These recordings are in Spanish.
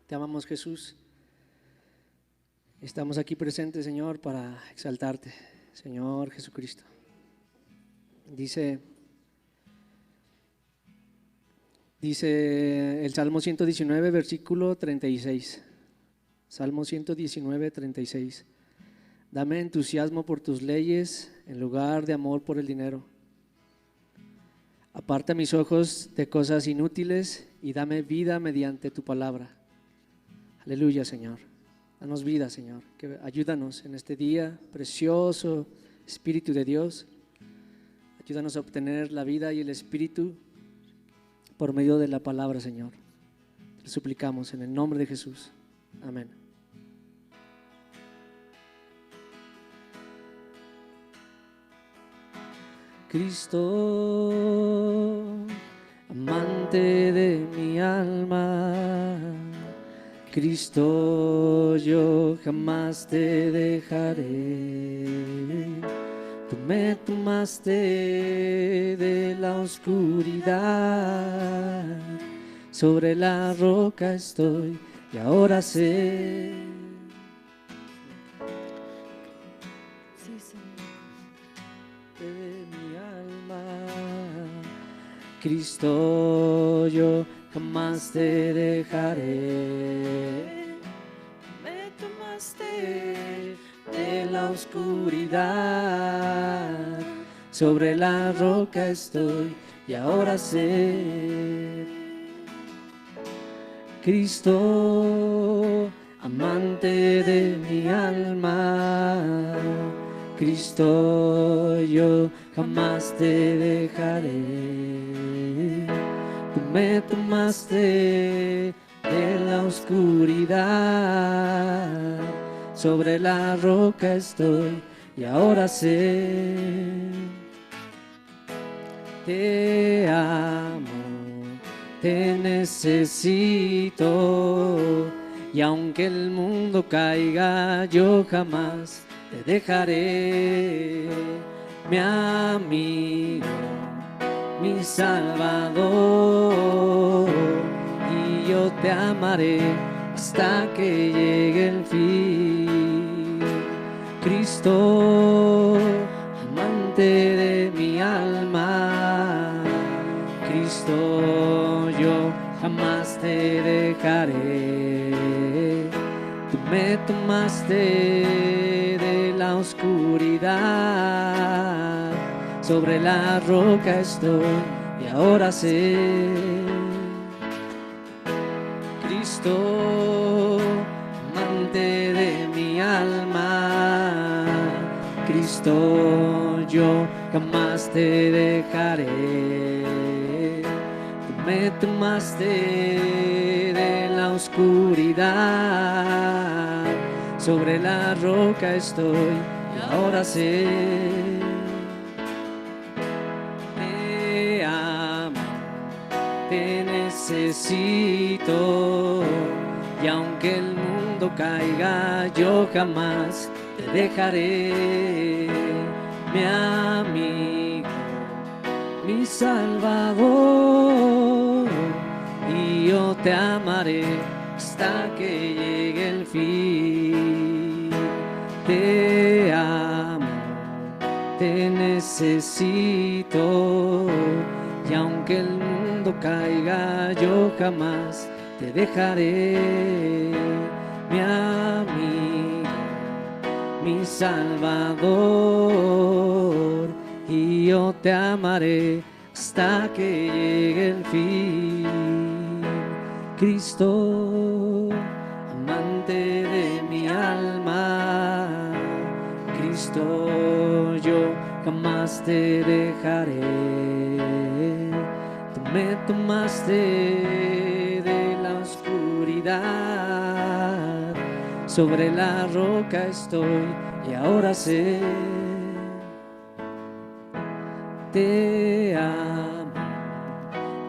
Te amamos, Jesús. Estamos aquí presentes, Señor, para exaltarte, Señor Jesucristo. Dice el Salmo 119, versículo 36. Salmo 119, 36. Dame entusiasmo por tus leyes en lugar de amor por el dinero. Aparta mis ojos de cosas inútiles y dame vida mediante tu palabra. Aleluya, Señor. Danos vida, Señor. Ayúdanos en este día precioso, Espíritu de Dios. Ayúdanos a obtener la vida y el Espíritu por medio de la palabra, Señor. Te lo suplicamos en el nombre de Jesús. Amén. Cristo, amante de mi alma, Cristo, yo jamás te dejaré. Tú me tomaste de la oscuridad, sobre la roca estoy y ahora sé. De mi alma, Cristo, yo jamás te dejaré. Me tomaste de la oscuridad, sobre la roca estoy y ahora sé. Cristo, amante de mi alma, Cristo, yo jamás te dejaré. Tú me tomaste de la oscuridad, sobre la roca estoy y ahora sé. Te amo, te necesito, y aunque el mundo caiga, yo jamás te dejaré. Mi amigo, mi Salvador, y yo te amaré hasta que llegue el fin. Cristo, amante de mi alma, Cristo, yo jamás te dejaré. Tú me tomaste de la oscuridad, sobre la roca estoy y ahora sé. Cristo, amante de mi alma, Cristo, yo jamás te dejaré. Tú me tomaste de la oscuridad, sobre la roca estoy y ahora sé. Te amo, te necesito, y aunque el mundo caiga, yo jamás te dejaré. Mi amigo, mi Salvador, y yo te amaré hasta que llegue el fin. Te amo, te necesito, y aunque el mundo caiga, yo jamás te dejaré. Mi amigo, mi Salvador, y yo te amaré hasta que llegue el fin. Cristo, amante de mi alma, Cristo, yo jamás te dejaré. Tú me tomaste de la oscuridad, sobre la roca estoy y ahora sé. Te amo,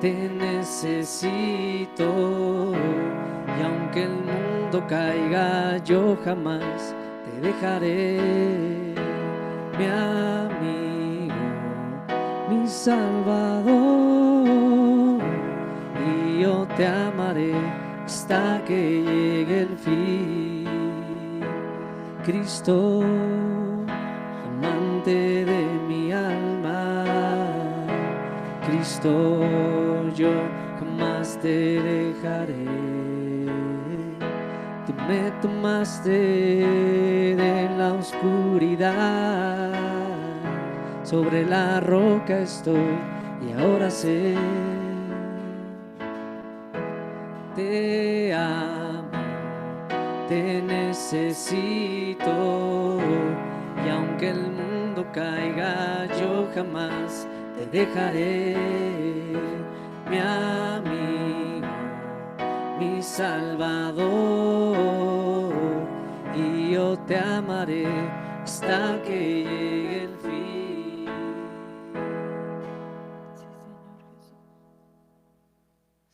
te necesito, y aunque el mundo caiga, yo jamás te dejaré. Mi amigo, mi Salvador, y yo te amaré hasta que llegue el fin. Cristo, amante de mi alma, Cristo, yo jamás te dejaré. Tú me tomaste de la oscuridad, sobre la roca estoy y ahora sé. Te amo, te necesito, y aunque el mundo caiga, yo jamás te dejaré. Mi amigo, mi Salvador, y yo te amaré hasta que llegue el fin. Sí, Señor Jesús.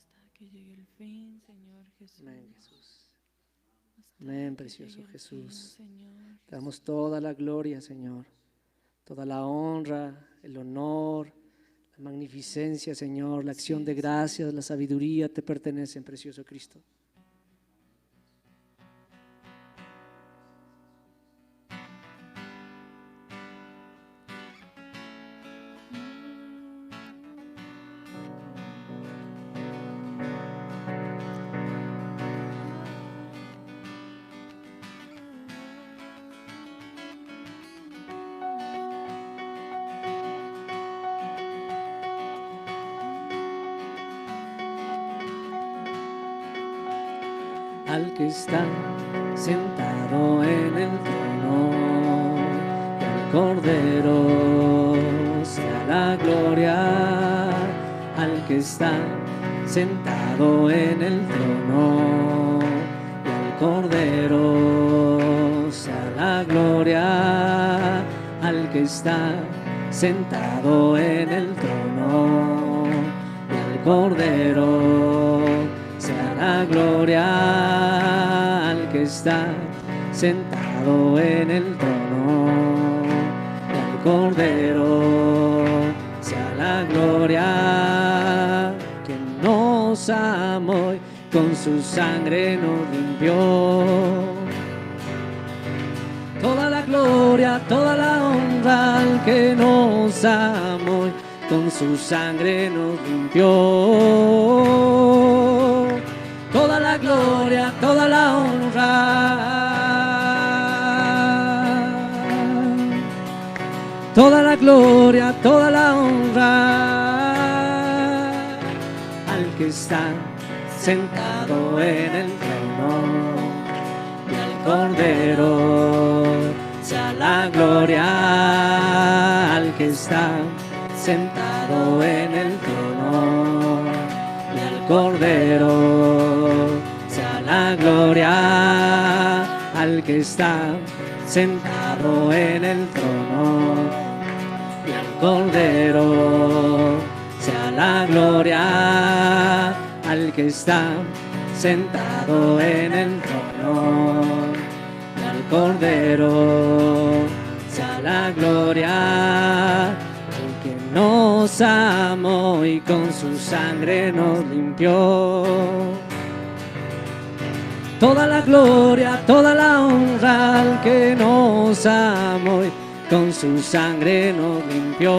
Hasta que llegue el fin, Señor Jesús. Amén, Jesús. Hasta Amén, que precioso llegue el Jesús. fin, Señor Te damos Jesús. toda la gloria, Señor, toda la honra, el honor, la magnificencia, Señor, la acción de gracias, la sabiduría te pertenecen, precioso Cristo. Al que está sentado en el trono y al Cordero sea la gloria. Al que está sentado en el trono y al Cordero sea la gloria. Al que está sentado en el trono y al Cordero sea la gloria. Al que está sentado en el trono y al Cordero sea la gloria. Que nos amó y con su sangre nos limpió. Toda la gloria, toda la honra al que nos amó y con su sangre nos limpió. Toda la gloria, toda la honra. Toda la gloria, toda la honra al que está sentado en el trono y al Cordero sea la gloria. Al que está sentado en el trono y al Cordero sea la gloria. Al que está sentado en el trono y al Cordero sea la gloria. Al que está sentado en el trono y al Cordero sea la gloria. El que nos amó y con su sangre nos limpió. Toda la gloria, toda la honra al que nos amó y con su sangre nos limpió.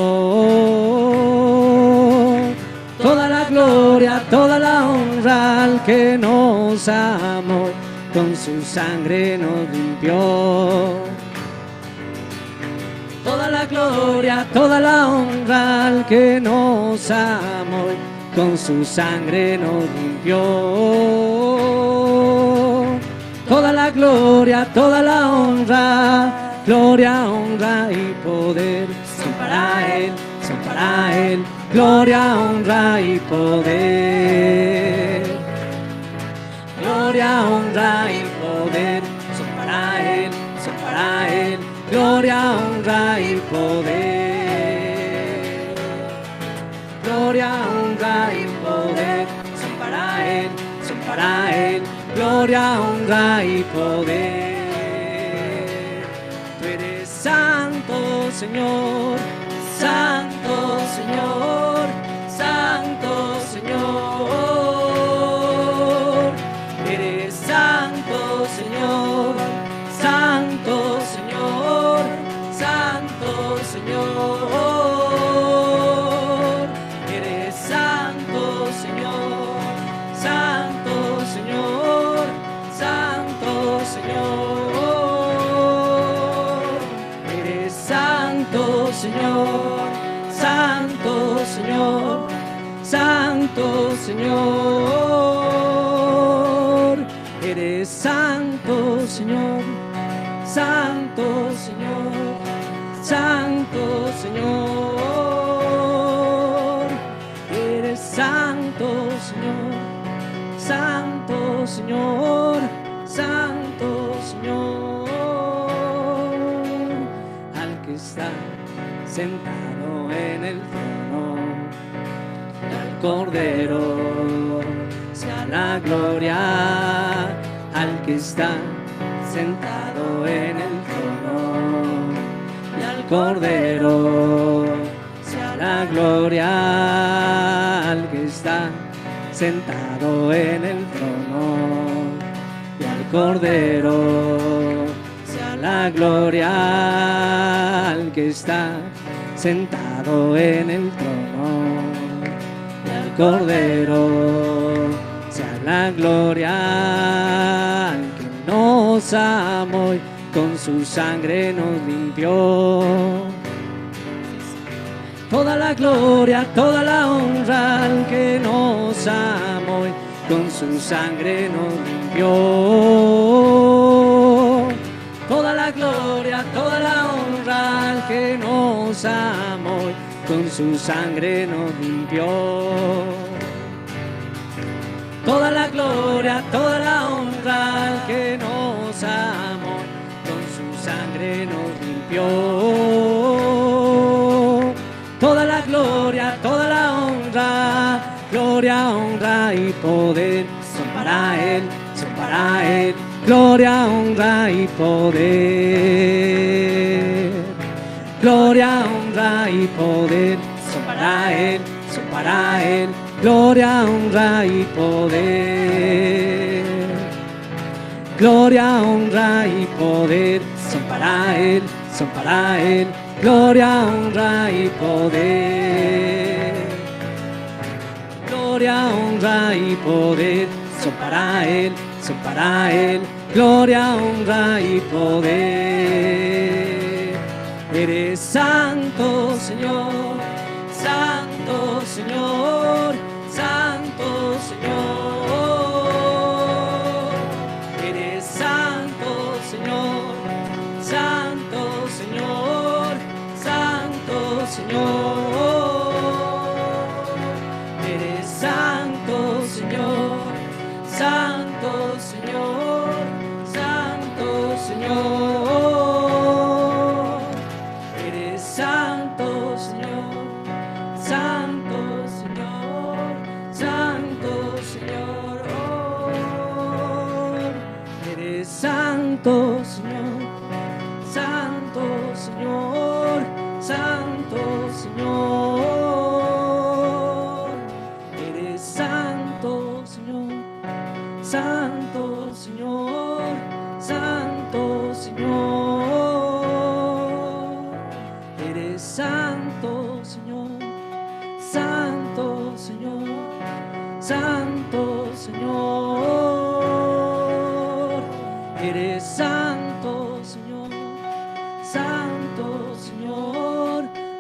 Toda la gloria, toda la honra al que nos amó y con su sangre nos limpió. Toda la gloria, toda la honra al que nos amó y con su sangre nos limpió. Toda la gloria, toda la honra, gloria, honra y poder son para Él, son para Él. Gloria, honra y poder. Gloria, honra y poder son para Él, son para Él. Gloria, honra y poder. Gloria, honra y poder son para Él, son para Él. Gloria, honra y poder. Tú eres santo, Señor, santo, Señor, santo, Señor. Señor, Santo Señor, Santo Señor, eres Santo Señor, Santo Señor, Santo Señor, eres Santo Señor, Santo Señor, Santo Señor, al que está sentado en el trono y al Cordero sea la gloria, al que está sentado en el trono y al Cordero sea la gloria, al que está sentado en el trono y al Cordero sea la gloria, al que está sentado en el trono y al Cordero sea la gloria, al que nos amó y con su sangre nos limpió. Toda la gloria, toda la honra al que nos amó y con su sangre nos limpió. Toda la gloria, toda la honra al que nos amó y con su sangre nos limpió. Toda la gloria, toda la honra al que nos amó y con su sangre nos limpió. Toda la gloria, toda la honra, gloria, honra y poder son para Él, son para Él. Gloria, honra y poder. Gloria, honra y poder son para Él, son para Él. Gloria, honra y poder. Gloria, honra y poder son para Él, son para Él. Gloria, honra y poder. Gloria, honra y poder son para Él, son para Él. Gloria, honra y poder. Eres santo, Señor, santo, Señor, santo, Señor. Eres santo, Señor, santo, Señor, santo, Señor. Eres santo, Señor, santo, Señor, santo, Señor. Eres santo, Señor, santo, Señor, santo, Señor. Eres santo, Señor, santo, Señor, santo, Señor. Eres santo, Señor, santo, Señor, santo, Señor. Eres santo, Señor, santo, Señor, santo, Señor. Eres santo, Señor, santo, Señor,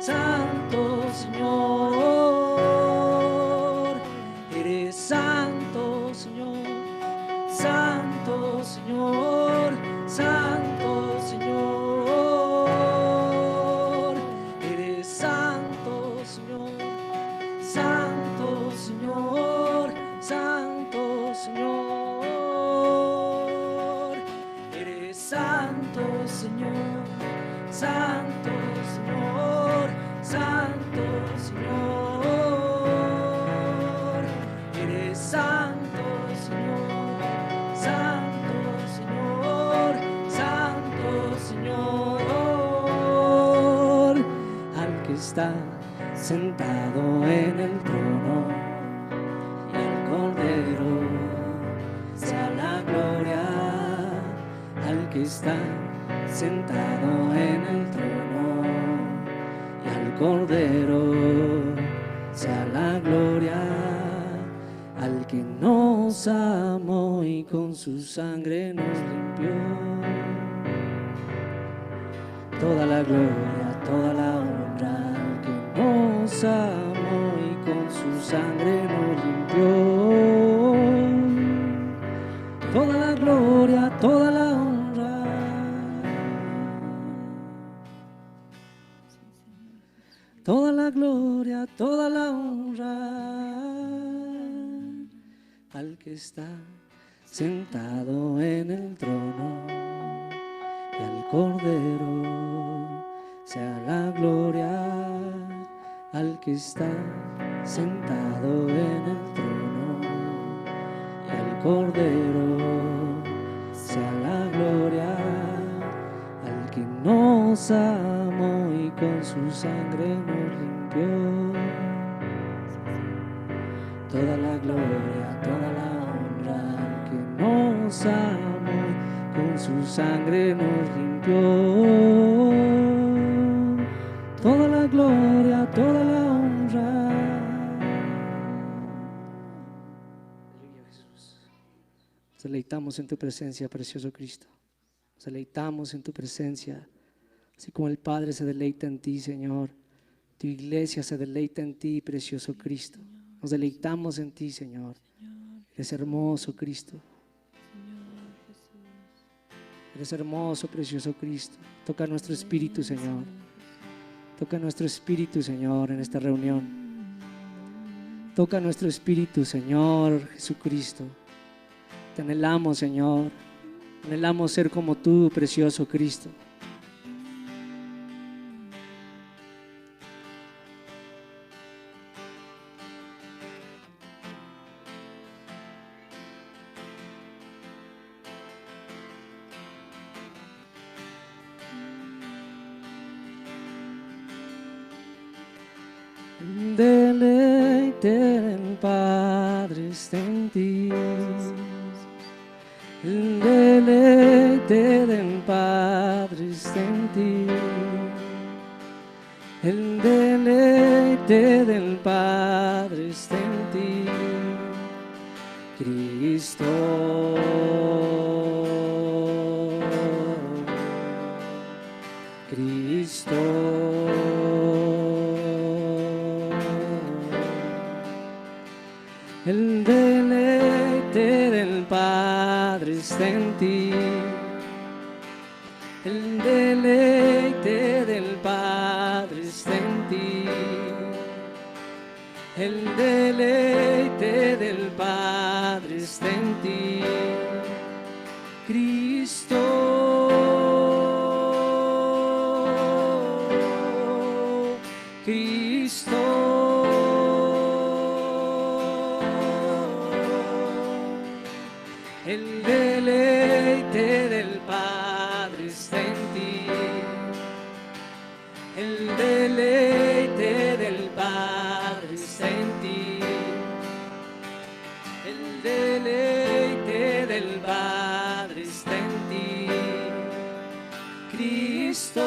santo, Señor. Eres santo, Señor, santo, Señor, santo, Señor. Eres santo, Señor, santo, Señor, santo, Señor. Eres santo, Señor, santo, Señor, santo, Señor. Eres santo, Señor, santo, Señor, santo, Señor. Al que está sentado en el trono y el Cordero sea la gloria, al que está sentado en el trono y al Cordero sea la gloria, al que nos amó y con su sangre nos limpió. Toda la gloria, toda la honra nos amó y con su sangre nos limpió. Toda la gloria, toda la honra. Toda la gloria, toda la honra al que está sentado en el trono y al Cordero sea la gloria al que está sentado en el trono y al Cordero sea la gloria al que nos amó y con su sangre nos limpió. Toda la gloria, toda la honra al que nos amó y con su sangre nos limpió. Toda la gloria, toda la honra. Aleluya, Jesús. Nos deleitamos en tu presencia, precioso Cristo. Nos deleitamos en tu presencia, así como el Padre se deleita en ti, Señor. Tu iglesia se deleita en ti, precioso Cristo. Nos deleitamos en ti, Señor. Eres hermoso, Cristo. Eres hermoso, precioso Cristo. Toca nuestro espíritu, Señor. Toca nuestro espíritu, Señor, en esta reunión. Toca nuestro espíritu, Señor Jesucristo. Te anhelamos, Señor. Anhelamos ser como tú, precioso Cristo. Deleite del Padre está en ti. El deleite del Padre está en ti. El deleite del Padre está en ti. Cristo. Cristo. El deleite del Padre está en ti. El deleite del Padre está en ti. El deleite del Padre está en ti. Cristo. Cristo. El deleite del Padre está en ti. El deleite del Padre está en ti. El deleite del Padre está en ti. Cristo.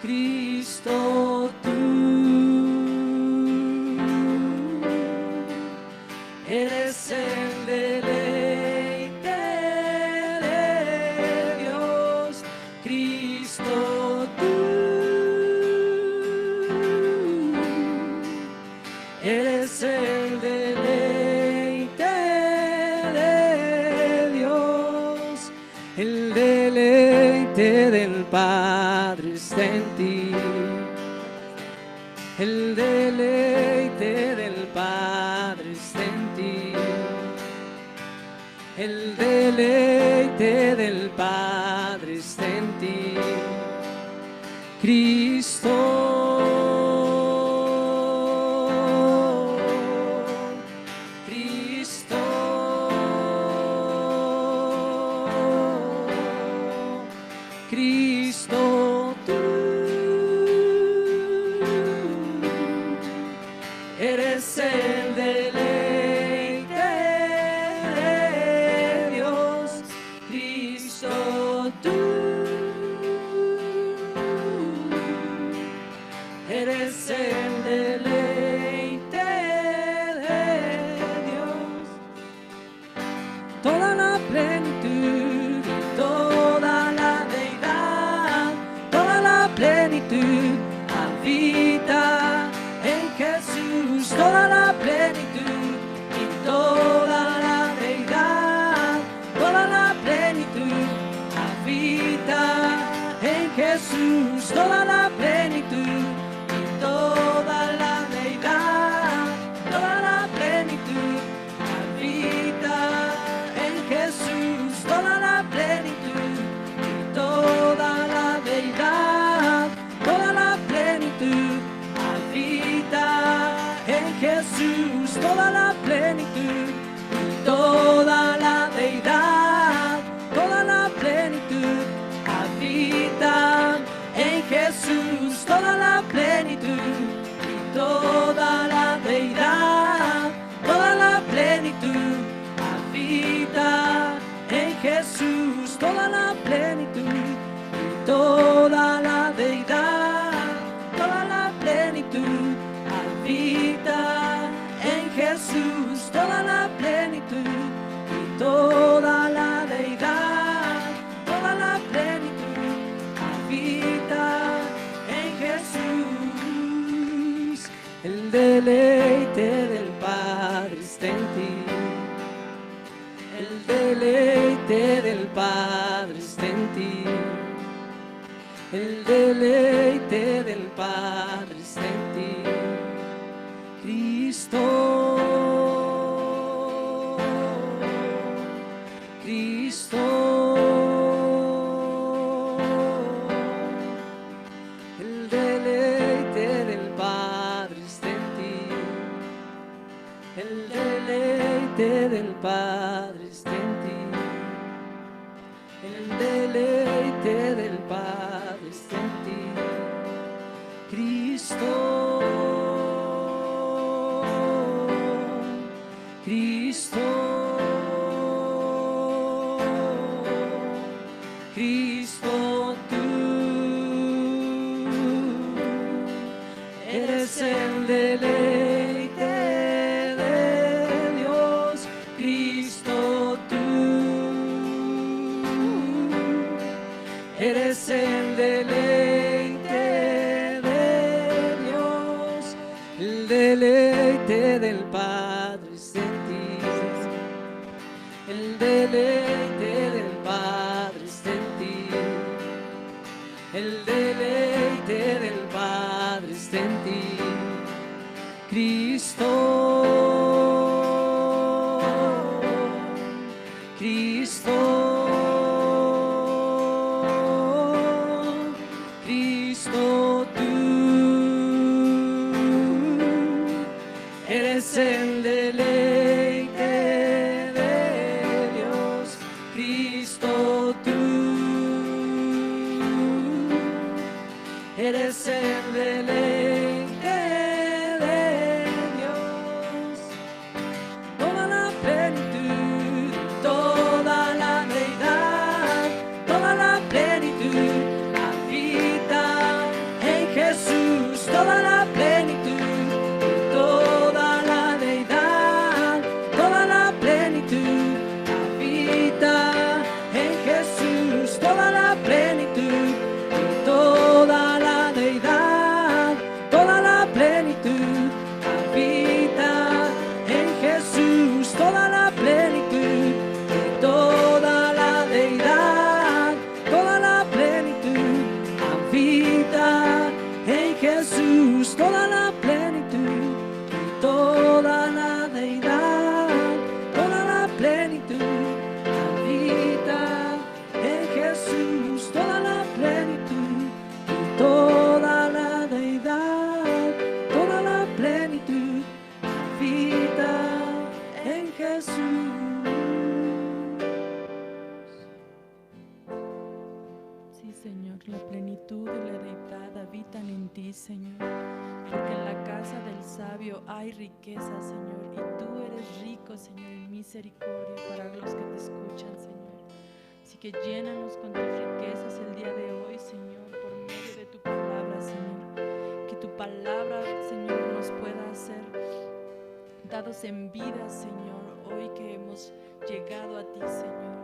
Cristo, tú eres el deleite de Dios. Cristo, tú eres el deleite de Dios. El deleite del Padre está en ti. El deleite del Padre está en ti. El deleite del Padre está en ti. Cristo. Cristo. Cristo, tú eres el deleite de Dios. Cristo, toda la plenitud y toda la deidad, toda la plenitud habita en Jesús, toda la plenitud y toda la deidad, toda la plenitud habita en Jesús, toda la plenitud y toda la deidad, toda la plenitud habita en Jesús, toda la plenitud y toda la deidad, toda la plenitud habita en Jesús, toda la plenitud y toda la deidad, toda la plenitud habita en Jesús, toda la plenitud y toda la deidad, toda la plenitud habita en Jesús, toda la plenitud y toda la deidad, toda la plenitud habita en Jesús. El deleite del Padre está en ti, el deleite del Padre está en ti, el deleite del Padre está en ti, Cristo, Cristo. El deleite del Padre está en ti, el deleite del Padre está en ti, el deleite del Padre está en ti, Cristo, Cristo, Cristo, tú eres el deleite de Dios, Cristo, tú eres el deleite de Dios, el deleite del Padre está en ti, el deleite del Padre está en ti, el deleite del Padre está en ti, Cristo, Cristo, Cristo, tú eres el deleite de Dios, Cristo, tú eres el deleite de Dios, toda la plenitud, toda la deidad, toda la plenitud habita en Jesús, toda la plenitud, toda la deidad, toda la plenitud habita en Jesús, toda la plenitud, toda la deidad, toda la plenitud habita en Jesús, toda la plenitud, toda la deidad, toda la plenitud habita en Jesús, toda la plenitud, toda la deidad, toda la plenitud habita en Jesús, toda la plenitud, toda la deidad, toda la plenitud habita en Jesús. Sí, Señor, la plenitud y la deidad habitan en ti, Señor. Porque en la casa del sabio hay riqueza, Señor, y tú eres rico, Señor, en misericordia para los que te escuchan, Señor. Así que llénanos con tus riquezas el día de hoy, Señor, por medio de tu palabra, Señor. Que tu palabra, Señor, nos pueda hacer dados en vida, Señor, hoy que hemos llegado a ti, Señor.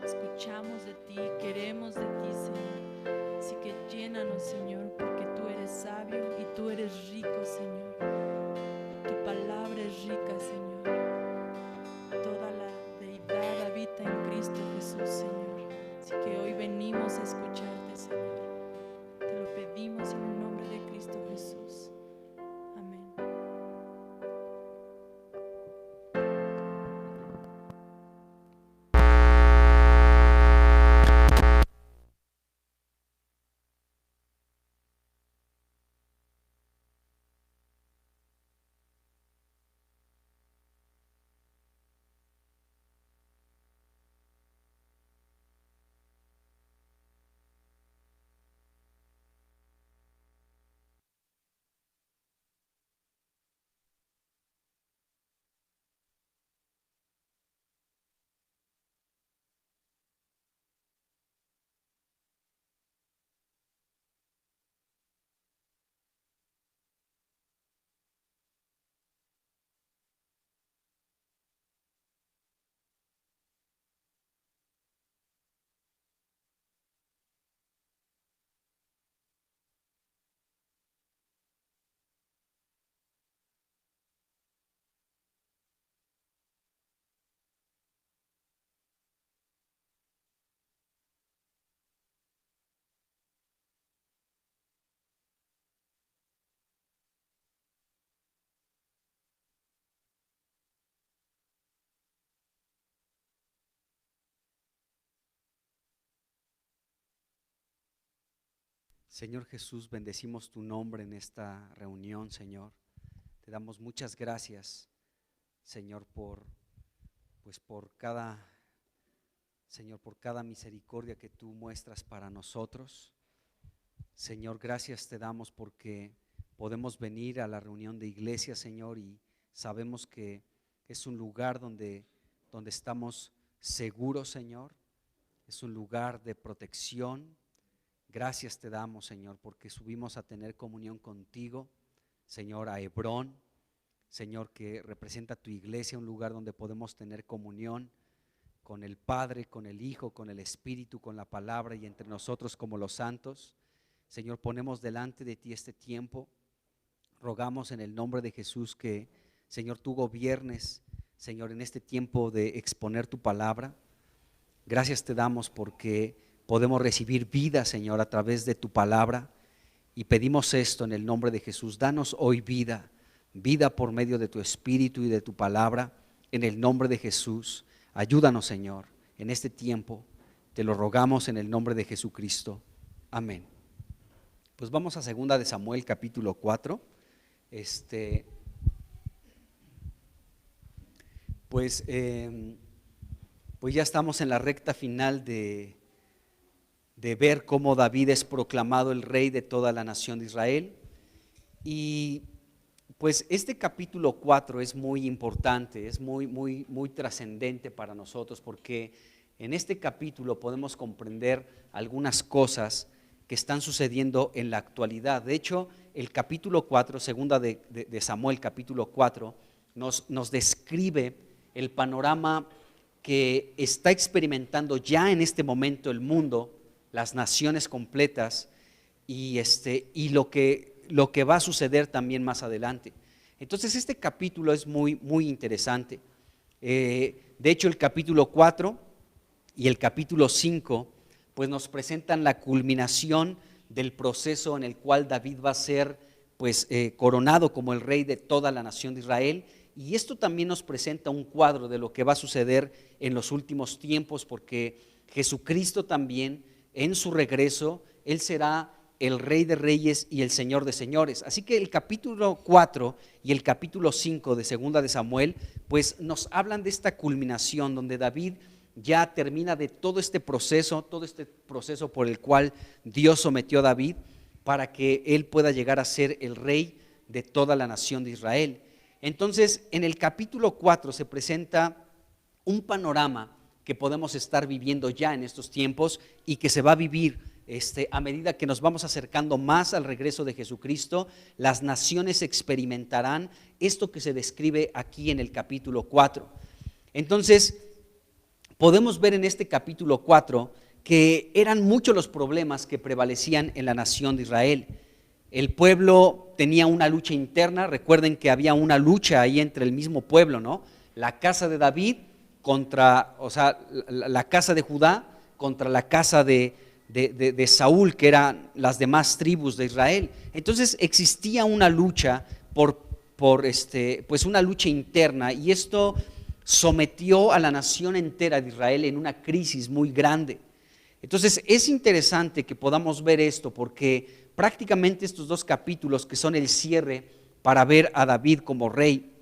Escuchamos de ti, queremos de ti, Señor. Así que llénanos, Señor, porque tú eres sabio y tú eres rico, Señor. Tu palabra eres rica, Señor. Toda la deidad habita en Cristo Jesús, Señor. Así que hoy venimos a escucharte, Señor. Te lo pedimos en el nombre de Cristo Jesús. Amén. Señor Jesús, bendecimos tu nombre en esta reunión, Señor. Te damos muchas gracias, Señor, por cada misericordia que tú muestras para nosotros. Señor, gracias te damos porque podemos venir a la reunión de iglesia, Señor, y sabemos que es un lugar donde estamos seguros, Señor. Es un lugar de protección. Gracias te damos, Señor, porque subimos a tener comunión contigo, Señor, a Hebrón, Señor, que representa tu iglesia, un lugar donde podemos tener comunión con el Padre, con el Hijo, con el Espíritu, con la palabra y entre nosotros como los santos. Señor, ponemos delante de ti este tiempo. Rogamos en el nombre de Jesús que, Señor, tú gobiernes, Señor, en este tiempo de exponer tu palabra. Gracias te damos porque podemos recibir vida, Señor, a través de tu palabra, y pedimos esto en el nombre de Jesús. Danos hoy vida por medio de tu Espíritu y de tu palabra, en el nombre de Jesús. Ayúdanos, Señor, en este tiempo. Te lo rogamos en el nombre de Jesucristo. Amén. Pues vamos a 2 de Samuel capítulo 4. Pues ya estamos en la recta final de ver cómo David es proclamado el rey de toda la nación de Israel. Y pues este capítulo 4 es muy importante, es muy trascendente para nosotros, porque en este capítulo podemos comprender algunas cosas que están sucediendo en la actualidad. De hecho, el capítulo 4, segunda de Samuel, capítulo 4, nos describe el panorama que está experimentando ya en este momento el mundo, las naciones completas, y lo que va a suceder también más adelante. Entonces este capítulo es muy interesante. De hecho, el capítulo 4 y el capítulo 5 pues nos presentan la culminación del proceso en el cual David va a ser coronado como el rey de toda la nación de Israel. Y esto también nos presenta un cuadro de lo que va a suceder en los últimos tiempos, porque Jesucristo también, en su regreso, Él será el Rey de Reyes y el Señor de Señores. Así que el capítulo 4 y el capítulo 5 de 2 de Samuel pues nos hablan de esta culminación donde David ya termina de todo este proceso por el cual Dios sometió a David para que él pueda llegar a ser el rey de toda la nación de Israel. Entonces, en el capítulo 4 se presenta un panorama que podemos estar viviendo ya en estos tiempos y que se va a vivir a medida que nos vamos acercando más al regreso de Jesucristo. Las naciones experimentarán esto que se describe aquí en el capítulo 4. Entonces, podemos ver en este capítulo 4 que eran muchos los problemas que prevalecían en la nación de Israel. el pueblo tenía una lucha interna. Recuerden que había una lucha ahí entre el mismo pueblo, ¿no? La casa de David contra, o sea, la casa de Judá contra la casa de Saúl, que eran las demás tribus de Israel. Entonces existía una lucha pues una lucha interna, y esto sometió a la nación entera de Israel en una crisis muy grande. Entonces es interesante que podamos ver esto, porque prácticamente estos 2 capítulos, que son el cierre para ver a David como rey,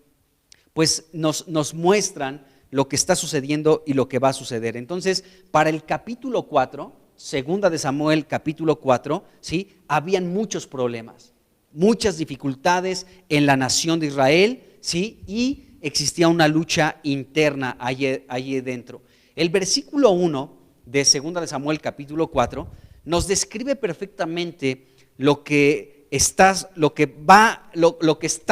pues nos muestran lo que está sucediendo y lo que va a suceder. Entonces, para el capítulo 4, segunda de Samuel capítulo 4, ¿sí?, habían muchos problemas, muchas dificultades en la nación de Israel, ¿sí?, y existía una lucha interna allí dentro. El versículo 1 de segunda de Samuel capítulo 4 nos describe perfectamente lo que está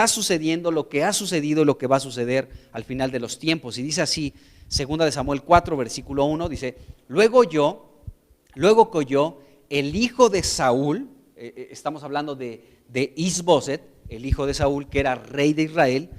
sucediendo, lo que ha sucedido y lo que va a suceder al final de los tiempos. Y dice así, segunda de Samuel 4, versículo 1, dice: luego que oyó el hijo de Saúl, estamos hablando de Isboset, el hijo de Saúl, que era rey de Israel.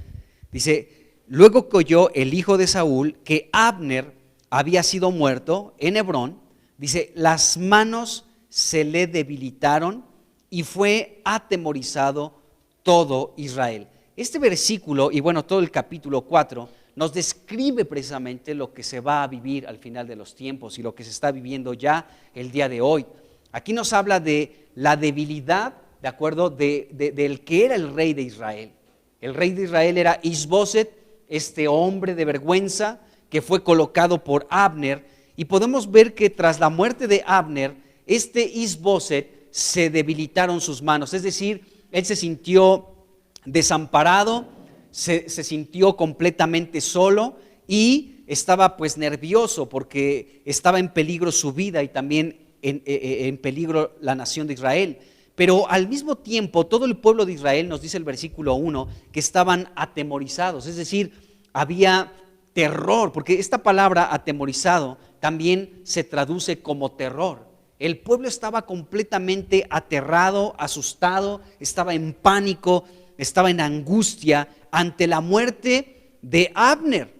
Dice: luego que oyó el hijo de Saúl que Abner había sido muerto en Hebrón, dice, las manos se le debilitaron y fue atemorizado todo Israel. Este versículo, y bueno, todo el capítulo 4, nos describe precisamente lo que se va a vivir al final de los tiempos y lo que se está viviendo ya el día de hoy. Aquí nos habla de la debilidad, ¿de acuerdo?, del que era el rey de Israel. El rey de Israel era Isboset, este hombre de vergüenza que fue colocado por Abner, y podemos ver que tras la muerte de Abner, este Isboset se debilitaron sus manos, es decir, él se sintió desamparado, se sintió completamente solo y estaba pues nervioso porque estaba en peligro su vida y también en peligro la nación de Israel. Pero al mismo tiempo todo el pueblo de Israel, nos dice el versículo 1, que estaban atemorizados, es decir, había terror, porque esta palabra atemorizado también se traduce como terror. El pueblo estaba completamente aterrado, asustado, estaba en pánico, estaba en angustia ante la muerte de Abner.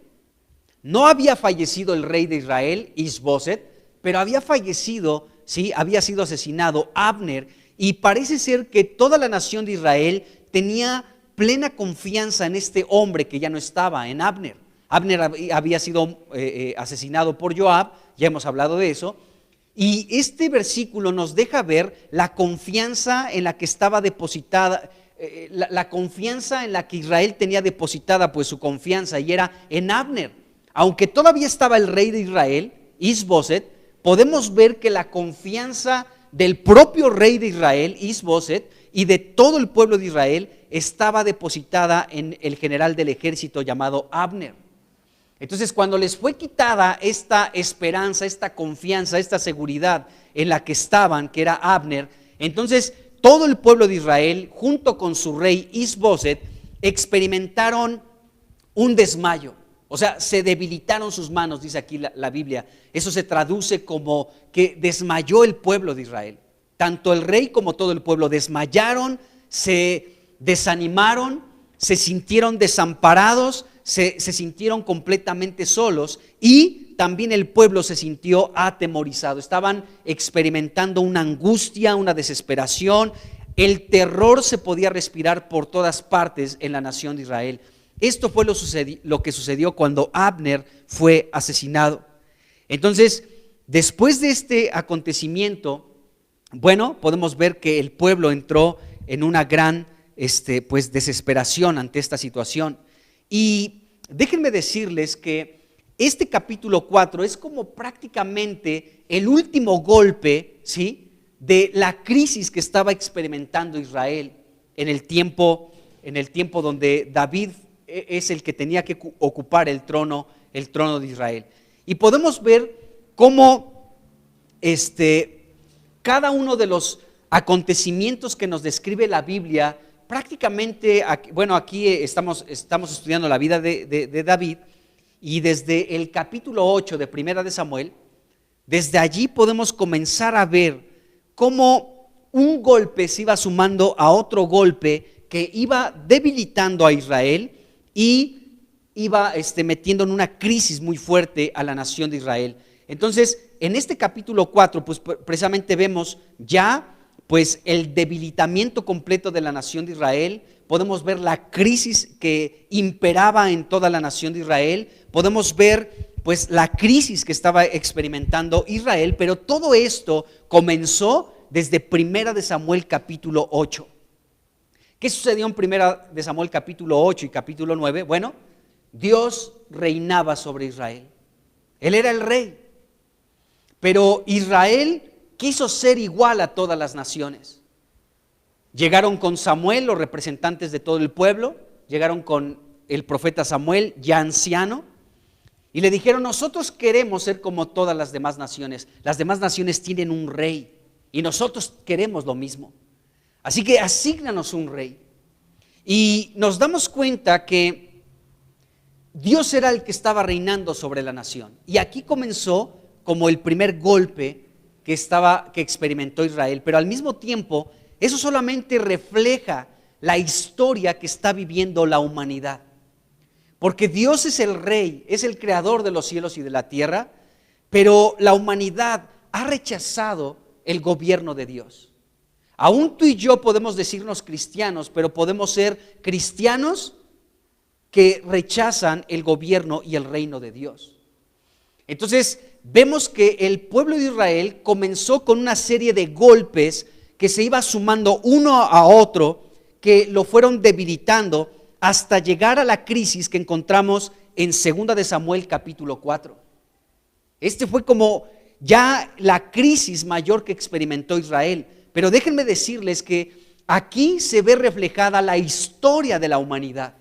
No había fallecido el rey de Israel, Isboset, pero había fallecido, ¿sí?, había sido asesinado Abner, y parece ser que toda la nación de Israel tenía plena confianza en este hombre que ya no estaba, en Abner. Abner había sido asesinado por Joab, ya hemos hablado de eso. Y este versículo nos deja ver la confianza en la que estaba depositada, la confianza en la que Israel tenía depositada pues su confianza, y era en Abner. Aunque todavía estaba el rey de Israel, Isboset, podemos ver que la confianza del propio rey de Israel, Isboset, y de todo el pueblo de Israel estaba depositada en el general del ejército llamado Abner. Entonces, cuando les fue quitada esta esperanza, esta confianza, esta seguridad en la que estaban, que era Abner, entonces todo el pueblo de Israel, junto con su rey Isboset, experimentaron un desmayo. O sea, se debilitaron sus manos, dice aquí la Biblia. Eso se traduce como que desmayó el pueblo de Israel. Tanto el rey como todo el pueblo desmayaron, se desanimaron, se sintieron desamparados, se sintieron completamente solos, y también el pueblo se sintió atemorizado. Estaban experimentando una angustia, una desesperación. El terror se podía respirar por todas partes en la nación de Israel. Esto fue lo que sucedió cuando Abner fue asesinado. Entonces, después de este acontecimiento, bueno, podemos ver que el pueblo entró en una gran pues desesperación ante esta situación. Y déjenme decirles que este capítulo 4 es como prácticamente el último golpe, ¿sí?, de la crisis que estaba experimentando Israel en el tiempo donde David es el que tenía que ocupar el trono de Israel. Y podemos ver cómo cada uno de los acontecimientos que nos describe la Biblia, prácticamente, bueno, aquí estamos estudiando la vida de David, y desde el capítulo 8 de Primera de Samuel, desde allí podemos comenzar a ver cómo un golpe se iba sumando a otro golpe que iba debilitando a Israel y iba metiendo en una crisis muy fuerte a la nación de Israel. Entonces, en este capítulo 4, pues precisamente vemos ya pues el debilitamiento completo de la nación de Israel. Podemos ver la crisis que imperaba en toda la nación de Israel. Podemos ver pues la crisis que estaba experimentando Israel, pero todo esto comenzó desde 1 de Samuel capítulo 8. ¿Qué sucedió en 1 de Samuel capítulo 8 y capítulo 9? Bueno, Dios reinaba sobre Israel. Él era el rey. Pero Israel quiso ser igual a todas las naciones. Llegaron con Samuel, los representantes de todo el pueblo, llegaron con el profeta Samuel, ya anciano, y le dijeron: nosotros queremos ser como todas las demás naciones. Las demás naciones tienen un rey y nosotros queremos lo mismo. Así que asígnanos un rey. Y nos damos cuenta que Dios era el que estaba reinando sobre la nación. Y aquí comenzó como el primer golpe que experimentó Israel, pero al mismo tiempo eso solamente refleja la historia que está viviendo la humanidad, porque Dios es el rey, es el creador de los cielos y de la tierra, pero la humanidad ha rechazado el gobierno de Dios. Aún tú y yo podemos decirnos cristianos, pero podemos ser cristianos que rechazan el gobierno y el reino de Dios. Entonces vemos que el pueblo de Israel comenzó con una serie de golpes que se iba sumando uno a otro, que lo fueron debilitando hasta llegar a la crisis que encontramos en 2 de Samuel capítulo 4. Fue como ya la crisis mayor que experimentó Israel. Pero déjenme decirles que aquí se ve reflejada la historia de la humanidad.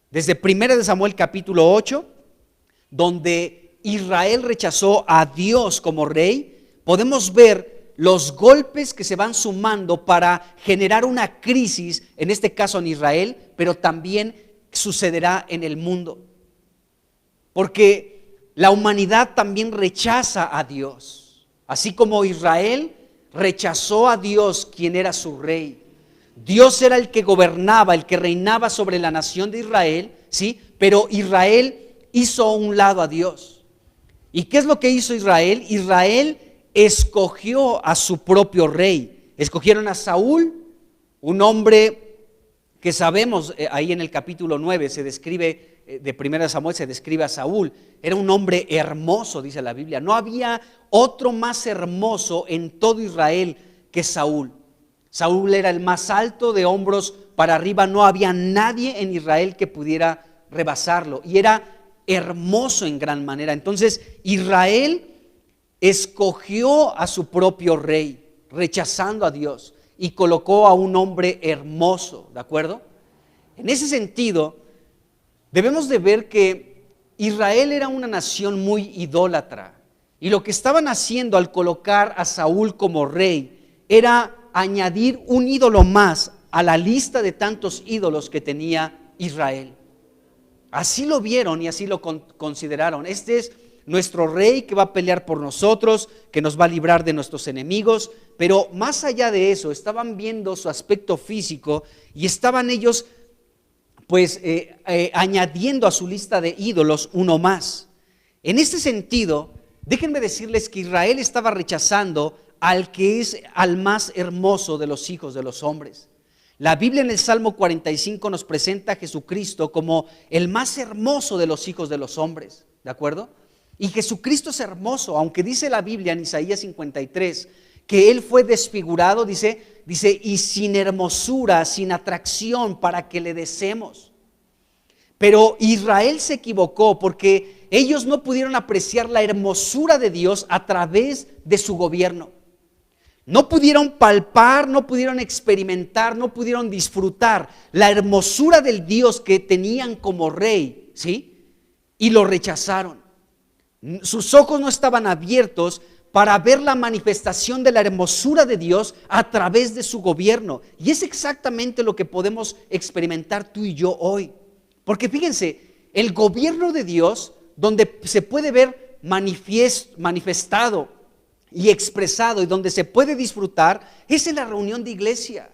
Desde 1 de Samuel capítulo 8, donde Israel rechazó a Dios como rey, podemos ver los golpes que se van sumando para generar una crisis, en este caso en Israel, pero también sucederá en el mundo. Porque la humanidad también rechaza a Dios, así como Israel rechazó a Dios, quien era su rey. Dios era el que gobernaba, el que reinaba sobre la nación de Israel, ¿sí? Pero Israel hizo a un lado a Dios. ¿Y qué es lo que hizo Israel? Israel escogió a su propio rey. Escogieron a Saúl, un hombre que sabemos, ahí en el capítulo 9 se describe, de 1 Samuel se describe a Saúl. Era un hombre hermoso, dice la Biblia. No había otro más hermoso en todo Israel que Saúl. Saúl era el más alto, de hombros para arriba. No había nadie en Israel que pudiera rebasarlo. Y era hermoso en gran manera. Entonces Israel escogió a su propio rey, rechazando a Dios, y colocó a un hombre hermoso, ¿de acuerdo? En ese sentido, debemos de ver que Israel era una nación muy idólatra, y lo que estaban haciendo al colocar a Saúl como rey era añadir un ídolo más a la lista de tantos ídolos que tenía Israel. Así lo vieron y así lo consideraron. Este es nuestro rey que va a pelear por nosotros, que nos va a librar de nuestros enemigos. Pero más allá de eso, estaban viendo su aspecto físico y estaban ellos añadiendo a su lista de ídolos uno más. En este sentido, déjenme decirles que Israel estaba rechazando al que es al más hermoso de los hijos de los hombres. La Biblia en el Salmo 45 nos presenta a Jesucristo como el más hermoso de los hijos de los hombres, ¿de acuerdo? Y Jesucristo es hermoso, aunque dice la Biblia en Isaías 53 que Él fue desfigurado, dice, y sin hermosura, sin atracción para que le deseemos. Pero Israel se equivocó porque ellos no pudieron apreciar la hermosura de Dios a través de su gobierno. No pudieron palpar, no pudieron experimentar, no pudieron disfrutar la hermosura del Dios que tenían como rey, ¿sí? Y lo rechazaron. Sus ojos no estaban abiertos para ver la manifestación de la hermosura de Dios a través de su gobierno. Y es exactamente lo que podemos experimentar tú y yo hoy. Porque fíjense, el gobierno de Dios, donde se puede ver manifestado y expresado y donde se puede disfrutar es en la reunión de iglesia.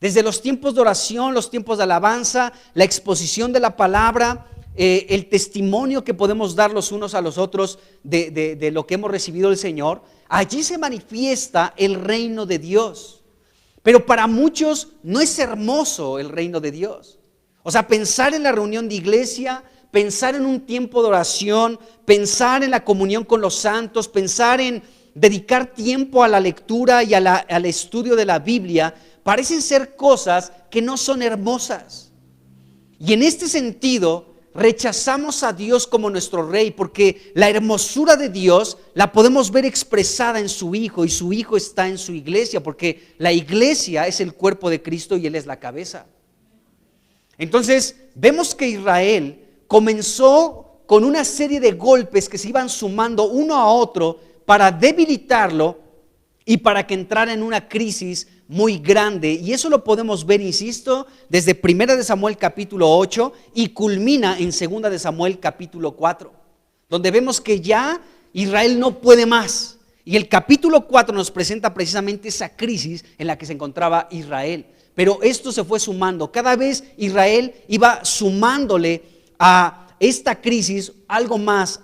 Desde los tiempos de oración, los tiempos de alabanza, la exposición de la palabra, el testimonio que podemos dar los unos a los otros de lo que hemos recibido del Señor, allí se manifiesta el reino de Dios. Pero para muchos no es hermoso el reino de Dios. O sea, pensar en la reunión de iglesia, pensar en un tiempo de oración, pensar en la comunión con los santos, pensar en dedicar tiempo a la lectura y al estudio de la Biblia, parecen ser cosas que no son hermosas. Y en este sentido, rechazamos a Dios como nuestro Rey, porque la hermosura de Dios la podemos ver expresada en su Hijo, y su Hijo está en su iglesia, porque la iglesia es el cuerpo de Cristo y Él es la cabeza. Entonces, vemos que Israel comenzó con una serie de golpes que se iban sumando uno a otro para debilitarlo y para que entrara en una crisis muy grande. Y eso lo podemos ver, insisto, desde 1 de Samuel capítulo 8 y culmina en 2 de Samuel capítulo 4, donde vemos que ya Israel no puede más. Y el capítulo 4 nos presenta precisamente esa crisis en la que se encontraba Israel. Pero esto se fue sumando. Cada vez Israel iba sumándole a esta crisis algo más,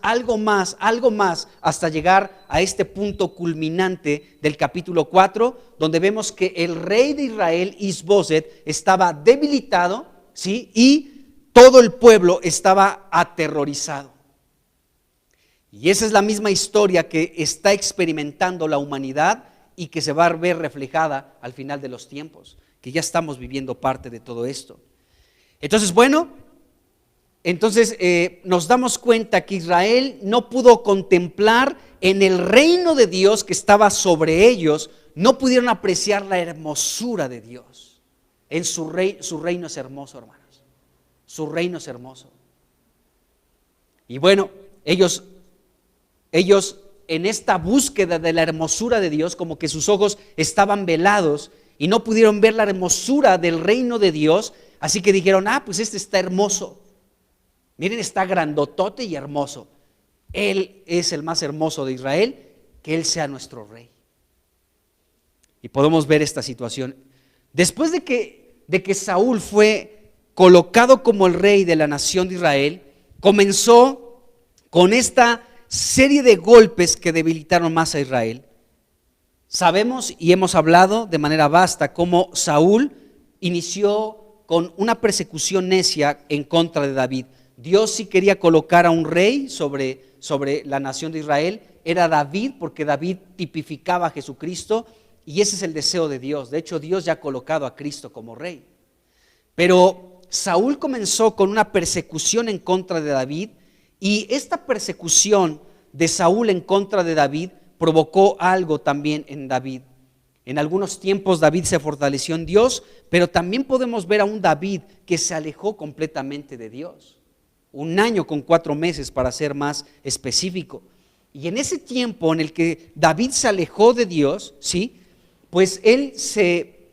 hasta llegar a este punto culminante del capítulo 4, donde vemos que el rey de Israel, Isboset, estaba debilitado, ¿sí? Y todo el pueblo estaba aterrorizado. Y esa es la misma historia que está experimentando la humanidad y que se va a ver reflejada al final de los tiempos, que ya estamos viviendo parte de todo esto. Entonces, nos damos cuenta que Israel no pudo contemplar en el reino de Dios que estaba sobre ellos, no pudieron apreciar la hermosura de Dios. En su reino es hermoso, hermanos. Su reino es hermoso. Y bueno, ellos en esta búsqueda de la hermosura de Dios, como que sus ojos estaban velados y no pudieron ver la hermosura del reino de Dios, así que dijeron, pues este está hermoso. Miren, está grandotote y hermoso. Él es el más hermoso de Israel, que Él sea nuestro rey. Y podemos ver esta situación. Después de que Saúl fue colocado como el rey de la nación de Israel, comenzó con esta serie de golpes que debilitaron más a Israel. Sabemos y hemos hablado de manera vasta cómo Saúl inició con una persecución necia en contra de David. Dios sí quería colocar a un rey sobre la nación de Israel, era David, porque David tipificaba a Jesucristo, y ese es el deseo de Dios. De hecho, Dios ya ha colocado a Cristo como rey. Pero Saúl comenzó con una persecución en contra de David, y esta persecución de Saúl en contra de David provocó algo también en David. En algunos tiempos David se fortaleció en Dios, pero también podemos ver a un David que se alejó completamente de Dios. 1 año con 4 meses, para ser más específico. Y en ese tiempo en el que David se alejó de Dios, ¿sí? Pues él se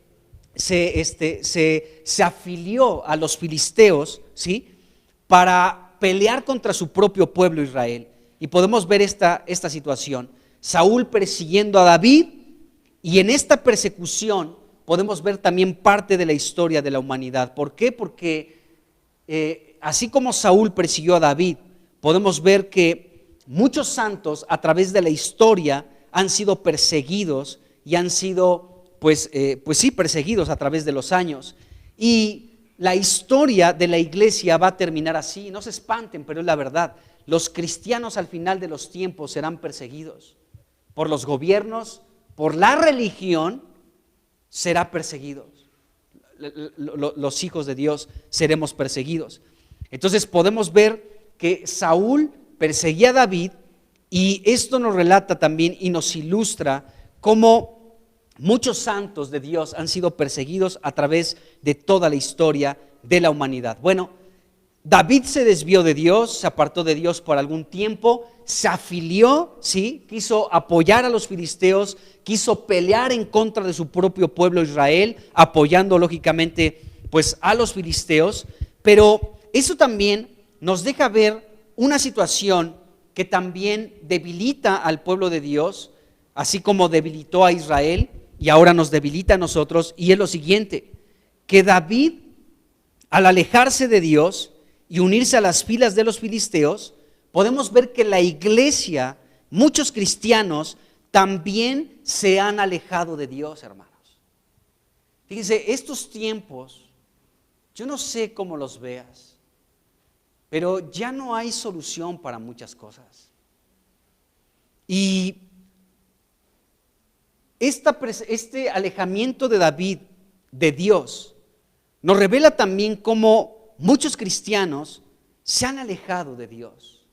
afilió a los filisteos, ¿sí? Para pelear contra su propio pueblo Israel. Y podemos ver esta situación. Saúl persiguiendo a David, y en esta persecución podemos ver también parte de la historia de la humanidad. ¿Por qué? Porque así como Saúl persiguió a David, podemos ver que muchos santos a través de la historia han sido perseguidos y han sido perseguidos a través de los años. Y la historia de la iglesia va a terminar así. No se espanten, pero es la verdad. Los cristianos al final de los tiempos serán perseguidos por los gobiernos, por la religión, será perseguidos. Los hijos de Dios seremos perseguidos. Entonces podemos ver que Saúl perseguía a David, y esto nos relata también y nos ilustra cómo muchos santos de Dios han sido perseguidos a través de toda la historia de la humanidad. Bueno, David se desvió de Dios, se apartó de Dios por algún tiempo, se afilió, ¿sí? Quiso apoyar a los filisteos, quiso pelear en contra de su propio pueblo Israel, apoyando lógicamente pues a los filisteos, pero eso también nos deja ver una situación que también debilita al pueblo de Dios, así como debilitó a Israel y ahora nos debilita a nosotros, y es lo siguiente, que David, al alejarse de Dios y unirse a las filas de los filisteos, podemos ver que la iglesia, muchos cristianos, también se han alejado de Dios, hermanos. Fíjense, estos tiempos, yo no sé cómo los veas, pero ya no hay solución para muchas cosas. Y este alejamiento de David de Dios nos revela también cómo muchos cristianos se han alejado de Dios.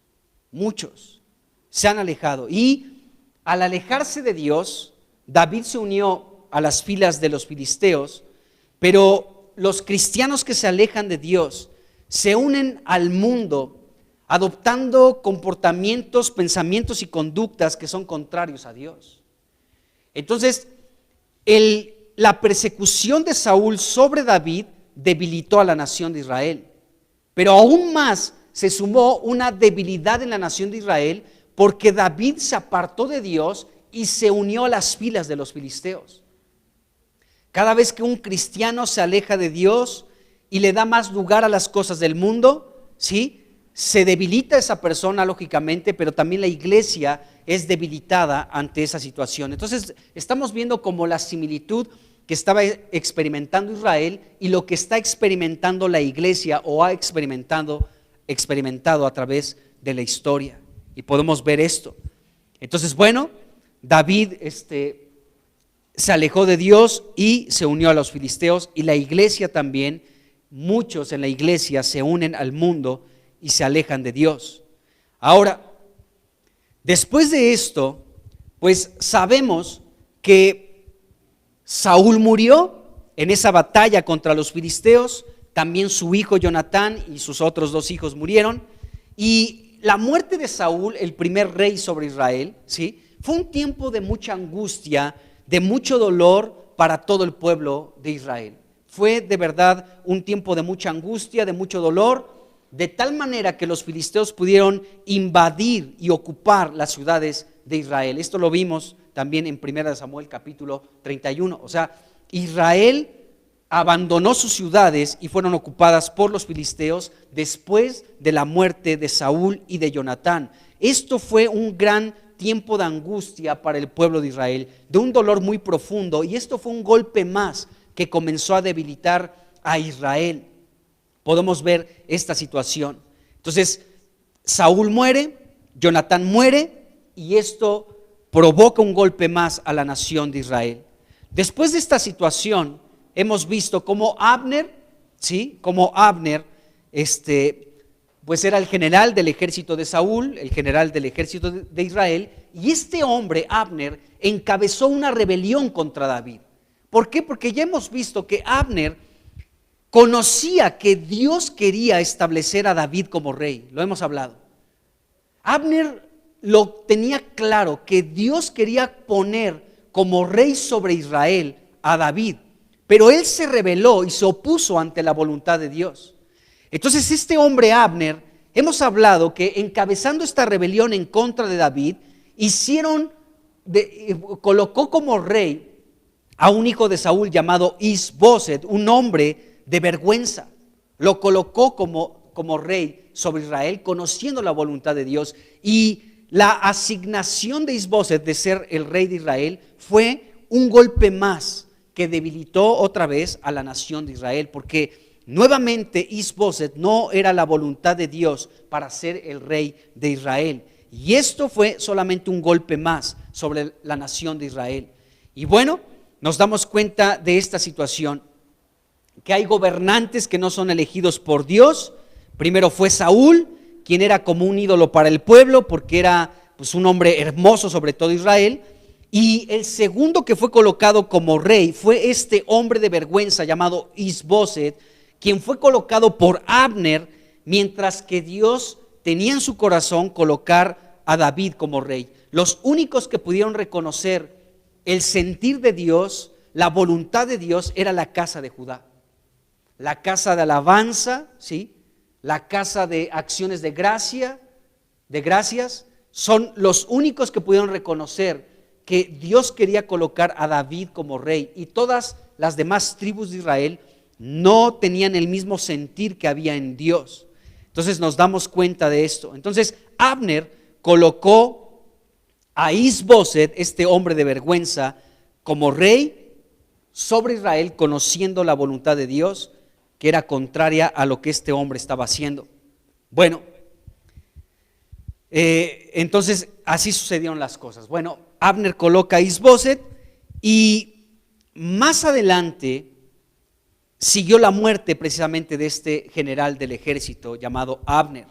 Muchos se han alejado. Y al alejarse de Dios, David se unió a las filas de los filisteos, pero los cristianos que se alejan de Dios se unen al mundo adoptando comportamientos, pensamientos y conductas que son contrarios a Dios. Entonces, la persecución de Saúl sobre David debilitó a la nación de Israel, pero aún más se sumó una debilidad en la nación de Israel porque David se apartó de Dios y se unió a las filas de los filisteos. Cada vez que un cristiano se aleja de Dios y le da más lugar a las cosas del mundo, ¿sí?, se debilita esa persona lógicamente, pero también la iglesia es debilitada ante esa situación. Entonces estamos viendo como la similitud que estaba experimentando Israel y lo que está experimentando la iglesia o ha experimentado a través de la historia. Y podemos ver esto. Entonces, bueno, David se alejó de Dios y se unió a los filisteos, y la iglesia también, muchos en la iglesia se unen al mundo y se alejan de Dios. Ahora, después de esto, pues sabemos que Saúl murió en esa batalla contra los filisteos, también su hijo Jonatán y sus otros 2 hijos murieron, y la muerte de Saúl, el primer rey sobre Israel, ¿sí?, fue un tiempo de mucha angustia, de mucho dolor para todo el pueblo de Israel. Fue de verdad un tiempo de mucha angustia, de mucho dolor, de tal manera que los filisteos pudieron invadir y ocupar las ciudades de Israel. Esto lo vimos también en 1 Samuel capítulo 31. O sea, Israel abandonó sus ciudades y fueron ocupadas por los filisteos después de la muerte de Saúl y de Jonatán. Esto fue un gran tiempo de angustia para el pueblo de Israel, de un dolor muy profundo, y esto fue un golpe más que comenzó a debilitar a Israel. Podemos ver esta situación. Entonces, Saúl muere, Jonatán muere, y esto provoca un golpe más a la nación de Israel. Después de esta situación, hemos visto cómo Abner, ¿sí?, como Abner, pues era el general del ejército de Saúl, el general del ejército de Israel, y este hombre, Abner, encabezó una rebelión contra David. ¿Por qué? Porque ya hemos visto que Abner conocía que Dios quería establecer a David como rey, lo hemos hablado. Abner lo tenía claro, que Dios quería poner como rey sobre Israel a David, pero él se rebeló y se opuso ante la voluntad de Dios. Entonces este hombre Abner, hemos hablado que encabezando esta rebelión en contra de David, colocó como rey a un hijo de Saúl llamado Is-Boset, un hombre de vergüenza. Lo colocó como rey sobre Israel, conociendo la voluntad de Dios, y la asignación de Is-Boset de ser el rey de Israel fue un golpe más que debilitó otra vez a la nación de Israel, porque nuevamente Is-Boset no era la voluntad de Dios para ser el rey de Israel, y esto fue solamente un golpe más sobre la nación de Israel. Y bueno, nos damos cuenta de esta situación, que hay gobernantes que no son elegidos por Dios. Primero fue Saúl, quien era como un ídolo para el pueblo, porque era pues un hombre hermoso sobre todo Israel. Y el segundo que fue colocado como rey fue este hombre de vergüenza llamado Is-Boset, quien fue colocado por Abner, mientras que Dios tenía en su corazón colocar a David como rey. Los únicos que pudieron reconocer el sentir de Dios, la voluntad de Dios, era la casa de Judá. La casa de alabanza, ¿sí?, la casa de acciones de gracias, son los únicos que pudieron reconocer que Dios quería colocar a David como rey y todas las demás tribus de Israel no tenían el mismo sentir que había en Dios. Entonces nos damos cuenta de esto. Entonces Abner colocó a Is-Boset, este hombre de vergüenza, como rey sobre Israel, conociendo la voluntad de Dios, que era contraria a lo que este hombre estaba haciendo. Bueno, entonces así sucedieron las cosas. Bueno, Abner coloca a Is-Boset y más adelante siguió la muerte precisamente de este general del ejército llamado Abner.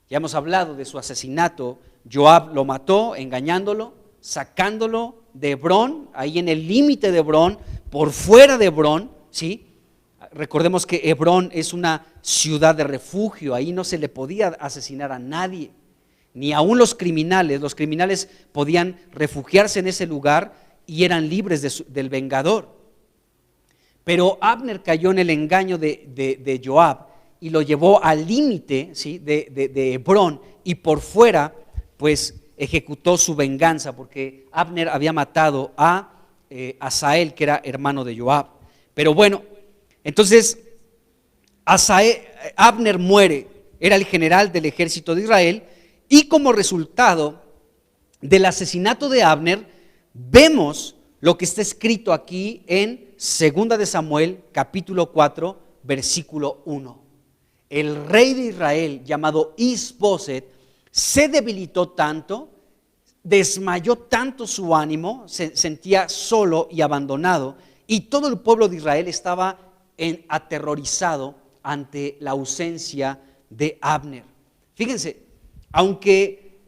Ya hemos hablado de su asesinato. Joab lo mató engañándolo, sacándolo de Hebrón, ahí en el límite de Hebrón, por fuera de Hebrón, ¿sí? Recordemos que Hebrón es una ciudad de refugio, ahí no se le podía asesinar a nadie, ni aún los criminales. Los criminales podían refugiarse en ese lugar y eran libres del vengador. Pero Abner cayó en el engaño de Joab y lo llevó al límite, ¿sí?, de Hebrón, y por fuera pues ejecutó su venganza, porque Abner había matado a Asael, que era hermano de Joab. Pero bueno, entonces Abner muere, era el general del ejército de Israel, y como resultado del asesinato de Abner, vemos lo que está escrito aquí en 2 de Samuel, capítulo 4, versículo 1. El rey de Israel, llamado Is-Boset, se debilitó tanto, desmayó tanto su ánimo, se sentía solo y abandonado, y todo el pueblo de Israel estaba aterrorizado ante la ausencia de Abner. Fíjense, aunque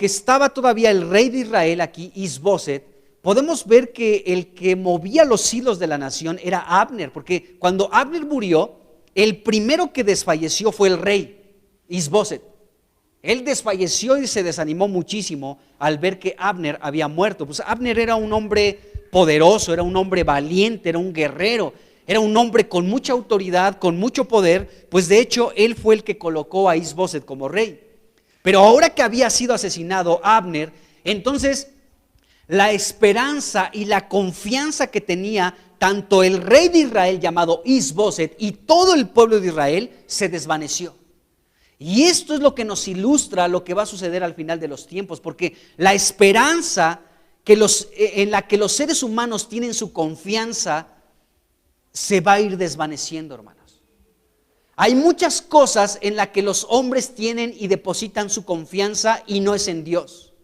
estaba todavía el rey de Israel aquí, Is-Boset, podemos ver que el que movía los hilos de la nación era Abner, porque cuando Abner murió, el primero que desfalleció fue el rey, Is-Boset. Él desfalleció y se desanimó muchísimo al ver que Abner había muerto. Pues Abner era un hombre poderoso, era un hombre valiente, era un guerrero, era un hombre con mucha autoridad, con mucho poder, pues de hecho él fue el que colocó a Is-Boset como rey. Pero ahora que había sido asesinado Abner, entonces la esperanza y la confianza que tenía tanto el rey de Israel llamado Is-Boset y todo el pueblo de Israel se desvaneció. Y esto es lo que nos ilustra lo que va a suceder al final de los tiempos, porque la esperanza en la que los seres humanos tienen su confianza se va a ir desvaneciendo, hermanos. Hay muchas cosas en las que los hombres tienen y depositan su confianza y no es en Dios.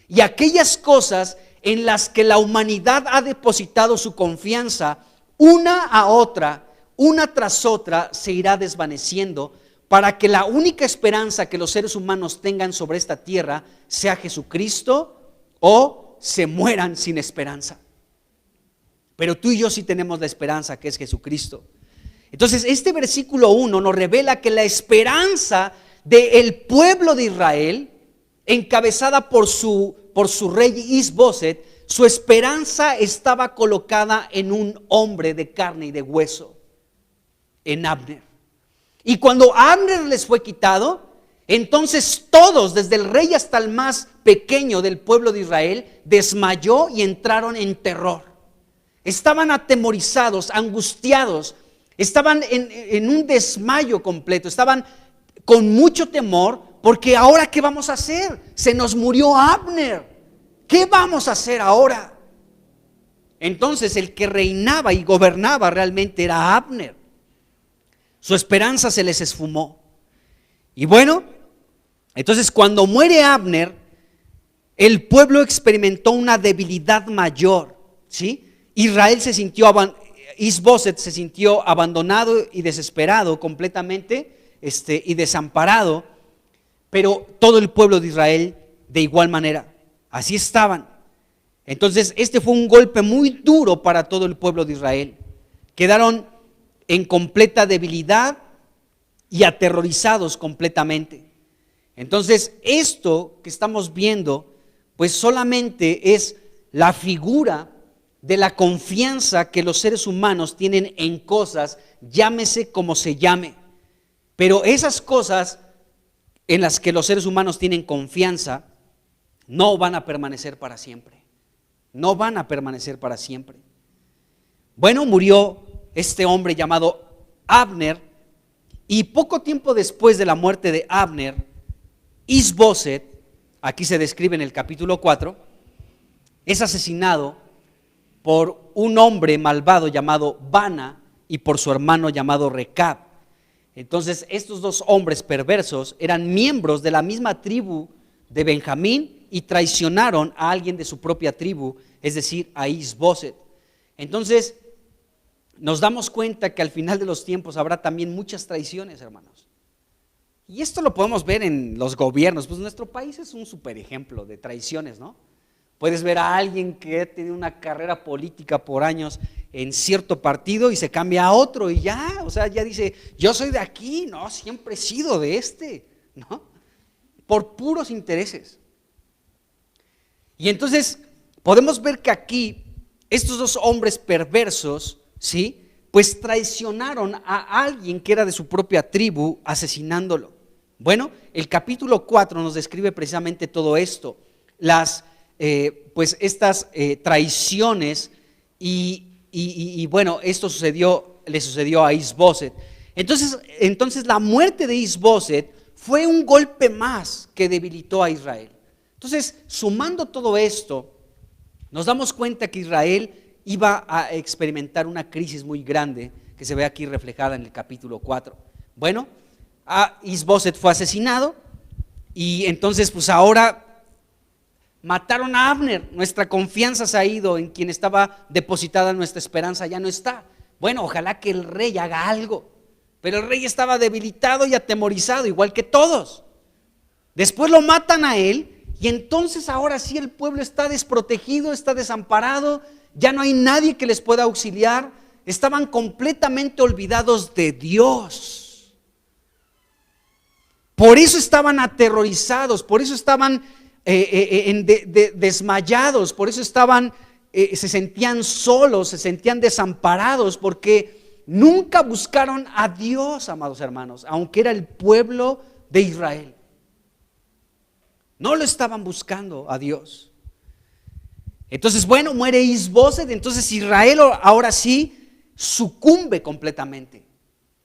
Y aquellas cosas en las que la humanidad ha depositado su confianza, una a otra, una tras otra, se irá desvaneciendo, para que la única esperanza que los seres humanos tengan sobre esta tierra sea Jesucristo, o se mueran sin esperanza. Pero tú y yo sí tenemos la esperanza, que es Jesucristo. Entonces este versículo 1 nos revela que la esperanza del pueblo de Israel, encabezada por su rey Is-Boset, su esperanza estaba colocada en un hombre de carne y de hueso, en Abner. Y cuando Abner les fue quitado, entonces todos, desde el rey hasta el más pequeño del pueblo de Israel, desmayó y entraron en terror. Estaban atemorizados, angustiados, estaban en un desmayo completo, estaban con mucho temor, porque ahora ¿qué vamos a hacer? Se nos murió Abner. ¿Qué vamos a hacer ahora? Entonces el que reinaba y gobernaba realmente era Abner. Su esperanza se les esfumó. Y bueno, entonces cuando muere Abner, el pueblo experimentó una debilidad mayor, ¿sí? Is-Boset se sintió abandonado y desesperado completamente, y desamparado, pero todo el pueblo de Israel de igual manera, así estaban. Entonces este fue un golpe muy duro para todo el pueblo de Israel. Quedaron en completa debilidad y aterrorizados completamente. Entonces esto que estamos viendo pues solamente es la figura de la confianza que los seres humanos tienen en cosas, llámese como se llame. Pero esas cosas en las que los seres humanos tienen confianza no van a permanecer para siempre. no van a permanecer para siempre. Bueno, murió este hombre llamado Abner, y poco tiempo después de la muerte de Abner, Is-Boset, aquí se describe en el capítulo 4, es asesinado por un hombre malvado llamado Bana y por su hermano llamado Recab. Entonces estos dos hombres perversos eran miembros de la misma tribu de Benjamín y traicionaron a alguien de su propia tribu, es decir, a Is-Boset. Entonces nos damos cuenta que al final de los tiempos habrá también muchas traiciones, hermanos. Y esto lo podemos ver en los gobiernos. Pues nuestro país es un super ejemplo de traiciones, ¿no? Puedes ver a alguien que ha tenido una carrera política por años en cierto partido y se cambia a otro y ya, o sea, ya dice, yo soy de aquí, no, siempre he sido de este, ¿no? Por puros intereses. Y entonces podemos ver que aquí estos dos hombres perversos, ¿sí?, pues traicionaron a alguien que era de su propia tribu, asesinándolo. Bueno, el capítulo 4 nos describe precisamente todo esto, pues estas traiciones y bueno, esto le sucedió a Is-Boset. Entonces la muerte de Is-Boset fue un golpe más que debilitó a Israel. Entonces, sumando todo esto, nos damos cuenta que Israel iba a experimentar una crisis muy grande que se ve aquí reflejada en el capítulo 4. Bueno, Is-Boset fue asesinado y entonces pues ahora mataron a Abner. Nuestra confianza se ha ido, en quien estaba depositada nuestra esperanza ya no está. Bueno, ojalá que el rey haga algo, pero el rey estaba debilitado y atemorizado igual que todos. Después lo matan a él y entonces ahora sí el pueblo está desprotegido, está desamparado. Ya no hay nadie que les pueda auxiliar. Estaban completamente olvidados de Dios. Por eso estaban aterrorizados, por eso estaban desmayados, por eso se sentían solos, se sentían desamparados, porque nunca buscaron a Dios, amados hermanos, aunque era el pueblo de Israel. No lo estaban buscando a Dios. Entonces, bueno, muere Is-Boset. Entonces Israel ahora sí sucumbe completamente,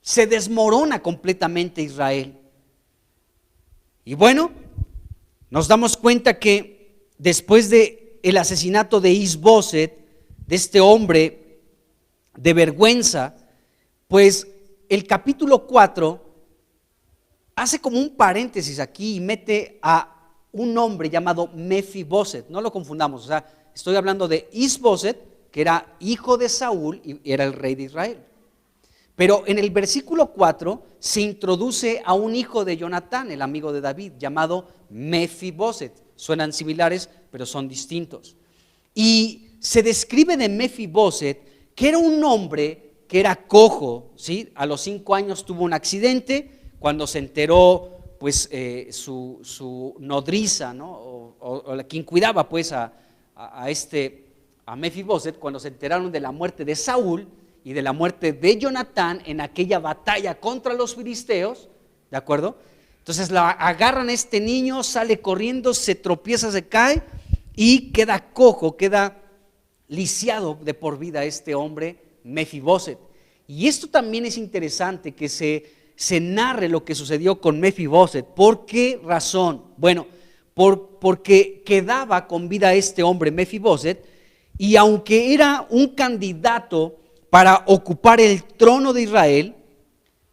se desmorona completamente Israel. Y bueno, nos damos cuenta que después de el asesinato de Is-Boset, de este hombre de vergüenza, pues el capítulo 4 hace como un paréntesis aquí y mete a un hombre llamado Mefiboset. No lo confundamos, o sea, estoy hablando de Is-Boset, que era hijo de Saúl y era el rey de Israel. Pero en el versículo 4 se introduce a un hijo de Jonatán, el amigo de David, llamado Mefiboset. Suenan similares, pero son distintos. Y se describe de Mefiboset que era un hombre que era cojo, ¿sí? A los 5 años tuvo un accidente. Cuando se enteró, pues su nodriza, ¿no? o quien cuidaba pues a Mefiboset, cuando se enteraron de la muerte de Saúl y de la muerte de Jonatán en aquella batalla contra los filisteos, ¿de acuerdo? Entonces agarran a este niño, sale corriendo, se tropieza, se cae y queda cojo, queda lisiado de por vida este hombre Mefiboset. Y esto también es interesante que se narre lo que sucedió con Mefiboset. ¿Por qué razón? Bueno, porque quedaba con vida este hombre Mefiboset, y aunque era un candidato para ocupar el trono de Israel,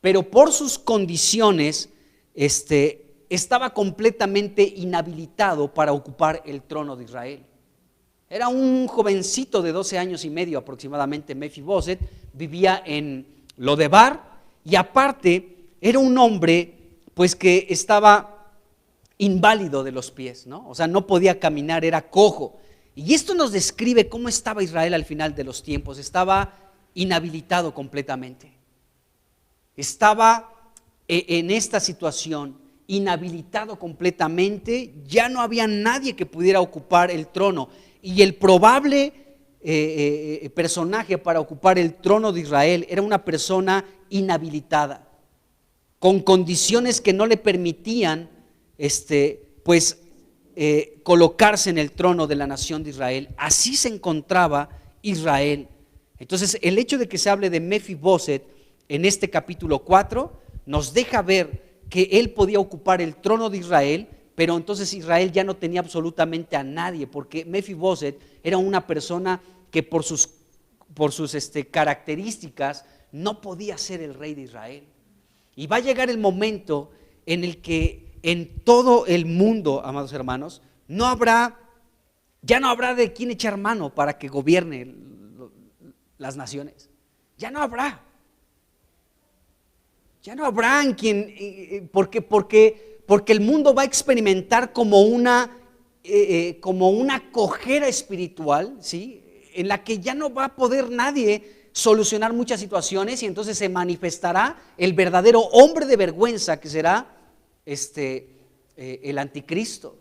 pero por sus condiciones estaba completamente inhabilitado para ocupar el trono de Israel. Era un jovencito de 12 años y medio aproximadamente. Mefiboset vivía en Lodebar y aparte era un hombre pues que estaba inválido de los pies, ¿no? O sea, no podía caminar, era cojo. Y esto nos describe cómo estaba Israel al final de los tiempos. Estaba inhabilitado completamente. Estaba en esta situación, inhabilitado completamente. Ya no había nadie que pudiera ocupar el trono. Y el probable personaje para ocupar el trono de Israel era una persona inhabilitada, con condiciones que no le permitían colocarse en el trono de la nación de Israel. Así se encontraba Israel. Entonces el hecho de que se hable de Mefiboset en este capítulo 4 nos deja ver que él podía ocupar el trono de Israel, pero entonces Israel ya no tenía absolutamente a nadie, porque Mefiboset era una persona que por sus características no podía ser el rey de Israel. Y va a llegar el momento en el que en todo el mundo, amados hermanos, ya no habrá de quién echar mano para que gobierne las naciones. Ya no habrá. Ya no habrá en quien, porque el mundo va a experimentar como una cojera espiritual, ¿sí? En la que ya no va a poder nadie solucionar muchas situaciones, y entonces se manifestará el verdadero hombre de vergüenza, que será el anticristo.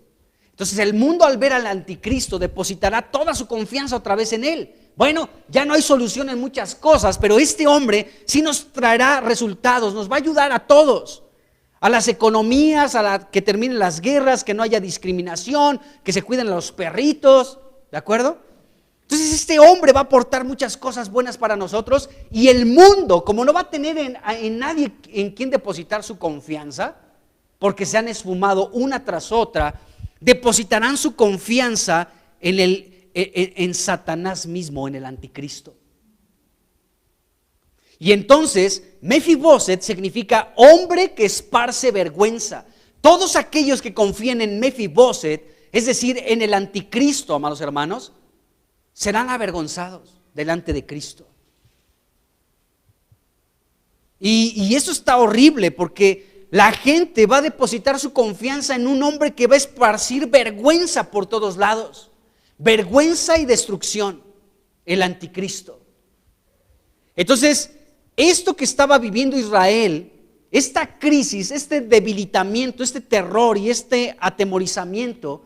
Entonces el mundo, al ver al anticristo, depositará toda su confianza otra vez en él. Bueno, ya no hay solución en muchas cosas, pero este hombre sí nos traerá resultados, nos va a ayudar a todos, a las economías, que terminen las guerras, que no haya discriminación, que se cuiden los perritos, ¿de acuerdo? Entonces este hombre va a aportar muchas cosas buenas para nosotros, y el mundo, como no va a tener en nadie en quien depositar su confianza, porque se han esfumado una tras otra, depositarán su confianza en Satanás mismo, en el anticristo. Y entonces Mefiboset significa hombre que esparce vergüenza. Todos aquellos que confíen en Mefiboset, es decir, en el anticristo, amados hermanos, serán avergonzados delante de Cristo. Y eso está horrible, porque la gente va a depositar su confianza en un hombre que va a esparcir vergüenza por todos lados. Vergüenza y destrucción, el anticristo. Entonces, esto que estaba viviendo Israel, esta crisis, este debilitamiento, este terror y este atemorizamiento,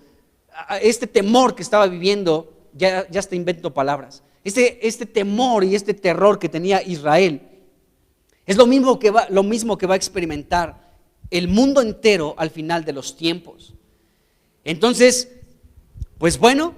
este temor que estaba viviendo, ya hasta invento palabras, este temor y este terror que tenía Israel, es lo mismo que va a experimentar el mundo entero al final de los tiempos. Entonces, pues bueno,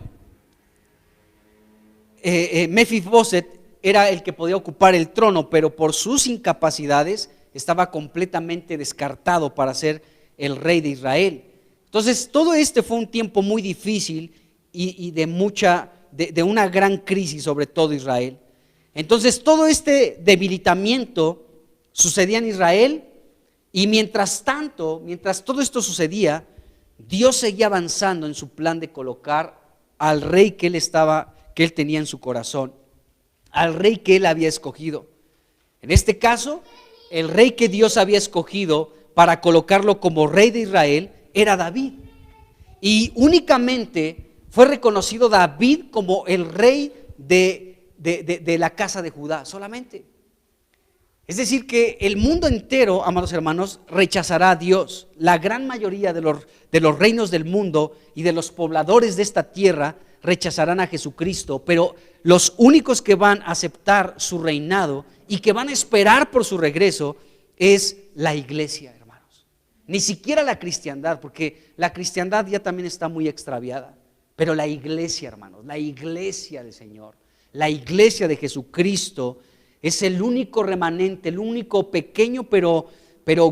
Mefiboset era el que podía ocupar el trono, pero por sus incapacidades estaba completamente descartado para ser el rey de Israel. Entonces, todo fue un tiempo muy difícil y de una gran crisis sobre todo Israel. Entonces, todo este debilitamiento sucedía en Israel, y mientras todo esto sucedía, Dios seguía avanzando en su plan de colocar al rey que él tenía en su corazón, al rey que él había escogido. En este caso, el rey que Dios había escogido para colocarlo como rey de Israel era David. Y únicamente fue reconocido David como el rey de la casa de Judá, solamente. Es decir, que el mundo entero, amados hermanos, rechazará a Dios. La gran mayoría de los reinos del mundo y de los pobladores de esta tierra rechazarán a Jesucristo, pero los únicos que van a aceptar su reinado y que van a esperar por su regreso es la iglesia, hermanos. Ni siquiera la cristiandad, porque la cristiandad ya también está muy extraviada, pero la iglesia, hermanos, la iglesia del Señor, la iglesia de Jesucristo es el único remanente, el único pequeño pero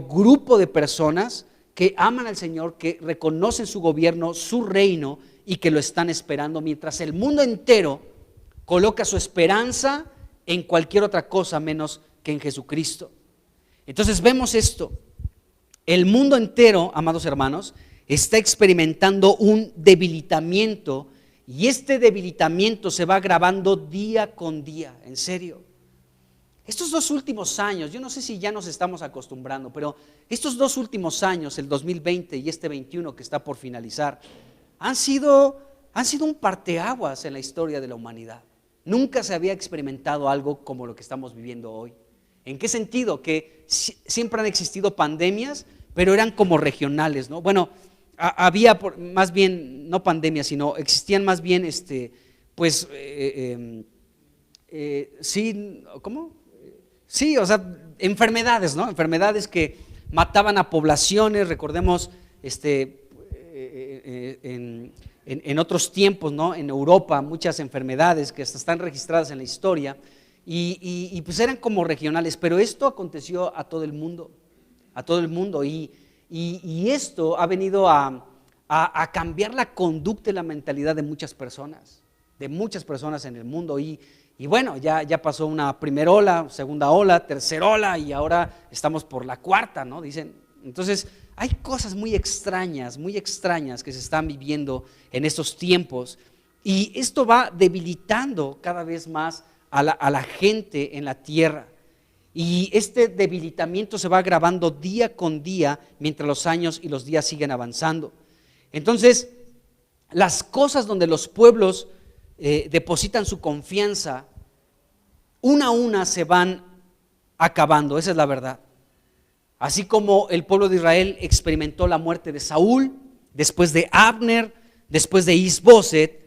grupo de personas que aman al Señor, que reconocen su gobierno, su reino, y que lo están esperando, mientras el mundo entero coloca su esperanza en cualquier otra cosa menos que en Jesucristo. Entonces vemos esto: el mundo entero, amados hermanos, está experimentando un debilitamiento, y este debilitamiento se va agravando día con día, en serio. Estos 2 últimos años, yo no sé si ya nos estamos acostumbrando, pero estos 2 últimos años, el 2020 y este 21 que está por finalizar, han sido un parteaguas en la historia de la humanidad. Nunca se había experimentado algo como lo que estamos viviendo hoy. ¿En qué sentido? Que siempre han existido pandemias, pero eran como regionales, ¿no? Bueno, había más bien, no pandemias, sino existían más bien, sí, ¿cómo? Sí, o sea, enfermedades, ¿no? Enfermedades que mataban a poblaciones. Recordemos en otros tiempos, ¿no? En Europa, muchas enfermedades que hasta están registradas en la historia y pues eran como regionales, pero esto aconteció a todo el mundo, y esto ha venido a cambiar la conducta y la mentalidad de muchas personas en el mundo y bueno, ya pasó una primera ola, segunda ola, tercera ola y ahora estamos por la cuarta, ¿no? Dicen, entonces hay cosas muy extrañas que se están viviendo en estos tiempos y esto va debilitando cada vez más a la gente en la tierra y este debilitamiento se va agravando día con día mientras los años y los días siguen avanzando. Entonces, las cosas donde los pueblos depositan su confianza, una a una se van acabando, esa es la verdad. Así como el pueblo de Israel experimentó la muerte de Saúl, después de Abner, después de Is-Boset,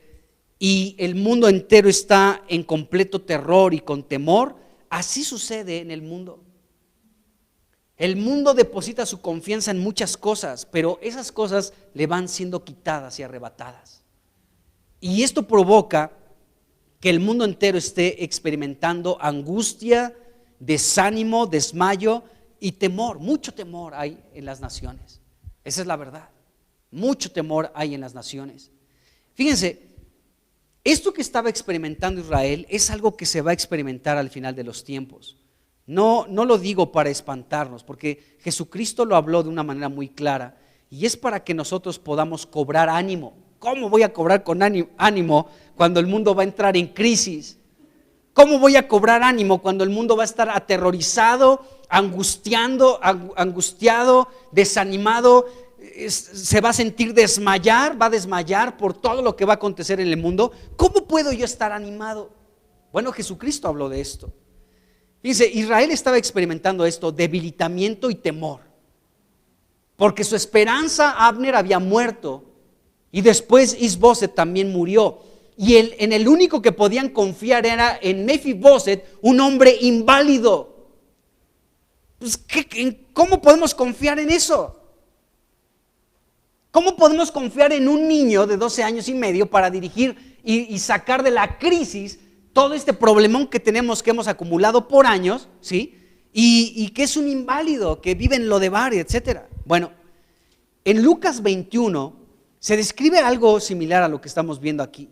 y el mundo entero está en completo terror y con temor, así sucede en el mundo. El mundo deposita su confianza en muchas cosas, pero esas cosas le van siendo quitadas y arrebatadas. Y esto provoca que el mundo entero esté experimentando angustia, desánimo, desmayo y temor. Mucho temor hay en las naciones. Esa es la verdad. Mucho temor hay en las naciones. Fíjense, esto que estaba experimentando Israel es algo que se va a experimentar al final de los tiempos. No lo digo para espantarnos, porque Jesucristo lo habló de una manera muy clara y es para que nosotros podamos cobrar ánimo. ¿Cómo voy a cobrar con ánimo cuando el mundo va a entrar en crisis? ¿Cómo voy a cobrar ánimo cuando el mundo va a estar aterrorizado, angustiado, desanimado? Se va a sentir va a desmayar por todo lo que va a acontecer en el mundo. ¿Cómo puedo yo estar animado? Bueno, Jesucristo habló de esto. Fíjense, Israel estaba experimentando esto, debilitamiento y temor, porque su esperanza, Abner, había muerto y después Is-Boset también murió. Y en el único que podían confiar era en Mefi-Boset, un hombre inválido. Pues, ¿cómo podemos confiar en eso? ¿Cómo podemos confiar en un niño de 12 años y medio para dirigir y sacar de la crisis todo este problemón que tenemos, que hemos acumulado por años, ¿sí? Y que es un inválido, que vive en Lodebar, etcétera? Bueno, en Lucas 21 se describe algo similar a lo que estamos viendo aquí.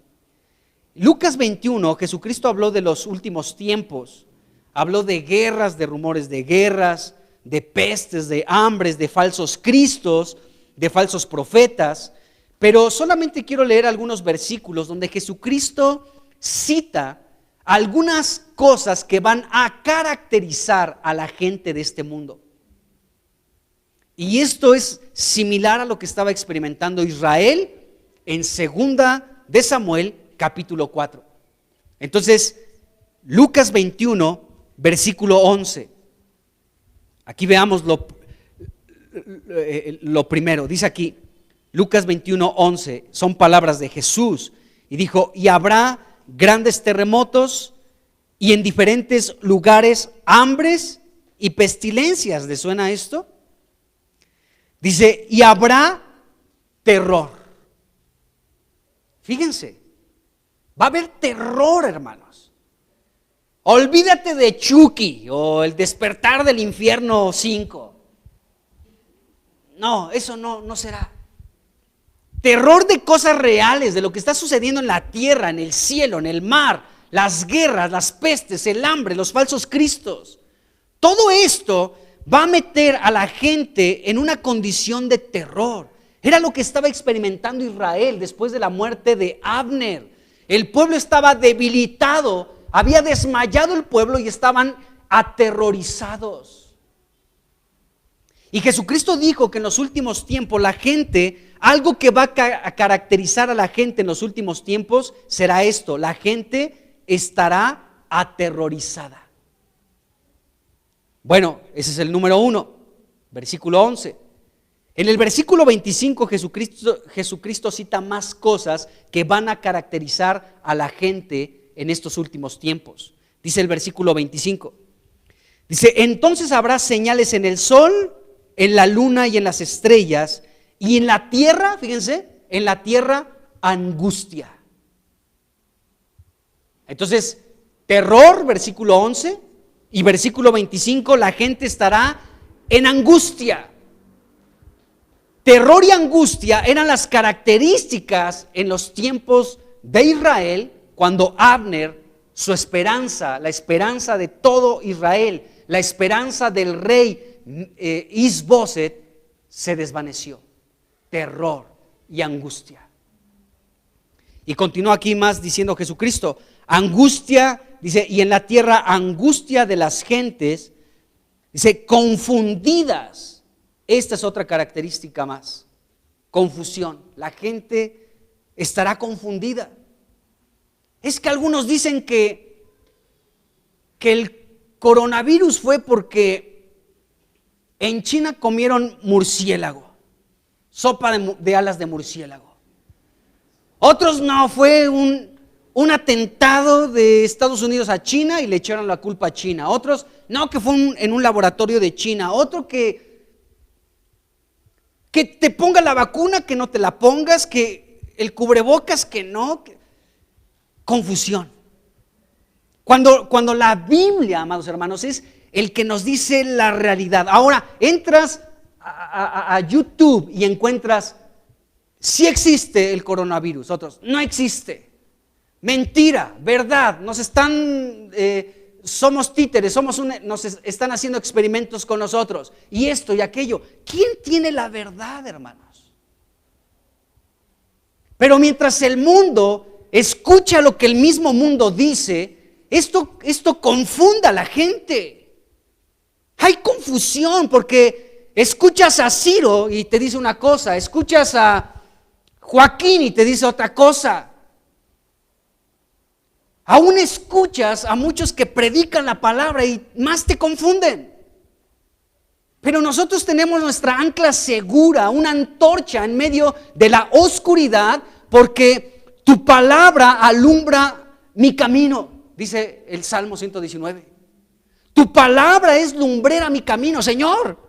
Lucas 21, Jesucristo habló de los últimos tiempos, habló de guerras, de rumores de guerras, de pestes, de hambres, de falsos cristos, de falsos profetas, pero solamente quiero leer algunos versículos donde Jesucristo cita algunas cosas que van a caracterizar a la gente de este mundo. Y esto es similar a lo que estaba experimentando Israel en segunda de Samuel capítulo 4. Entonces, Lucas 21, versículo 11. Aquí veamos lo primero. Dice aquí, Lucas 21, 11, son palabras de Jesús. Y dijo, y habrá grandes terremotos y en diferentes lugares hambres y pestilencias. ¿Les suena esto? Dice, y habrá terror. Fíjense, va a haber terror, hermanos. Olvídate de Chucky o el despertar del infierno 5. No, eso no será. Terror de cosas reales, de lo que está sucediendo en la tierra, en el cielo, en el mar, las guerras, las pestes, el hambre, los falsos cristos. Todo esto va a meter a la gente en una condición de terror. Era lo que estaba experimentando Israel después de la muerte de Abner. El pueblo estaba debilitado, había desmayado el pueblo y estaban aterrorizados. Y Jesucristo dijo que en los últimos tiempos la gente, algo que va a caracterizar a la gente en los últimos tiempos será esto: la gente estará aterrorizada. Bueno, ese es el número 1, versículo 11. En el versículo 25 Jesucristo cita más cosas que van a caracterizar a la gente en estos últimos tiempos. Dice el versículo 25. Dice, entonces habrá señales en el sol, en la luna y en las estrellas, y en la tierra, fíjense, en la tierra angustia. Entonces, terror, versículo 11, y versículo 25, la gente estará en angustia. Terror y angustia eran las características en los tiempos de Israel cuando Abner, su esperanza, la esperanza de todo Israel, la esperanza del rey Isboset, se desvaneció. Terror y angustia. Y continúa aquí más diciendo Jesucristo, angustia, dice, y en la tierra angustia de las gentes, dice, confundidas. Esta es otra característica más, confusión. La gente estará confundida. Es que algunos dicen que el coronavirus fue porque en China comieron murciélago, sopa de alas de murciélago. Otros no, fue un atentado de Estados Unidos a China y le echaron la culpa a China. Otros, no, que fue en un laboratorio de China. Otro que te ponga la vacuna, que no te la pongas, que el cubrebocas, que no. Confusión. Cuando la Biblia, amados hermanos, es el que nos dice la realidad. Ahora, entras a YouTube y encuentras, sí existe el coronavirus, otros, no existe. Mentira, verdad, somos títeres, nos están haciendo experimentos con nosotros, y esto y aquello. ¿Quién tiene la verdad, hermanos? Pero mientras el mundo escucha lo que el mismo mundo dice, esto confunde a la gente. Hay confusión porque escuchas a Ciro y te dice una cosa, escuchas a Joaquín y te dice otra cosa. Aún escuchas a muchos que predican la palabra y más te confunden. Pero nosotros tenemos nuestra ancla segura, una antorcha en medio de la oscuridad, porque tu palabra alumbra mi camino, dice el Salmo 119. Tu palabra es lumbrera mi camino, Señor.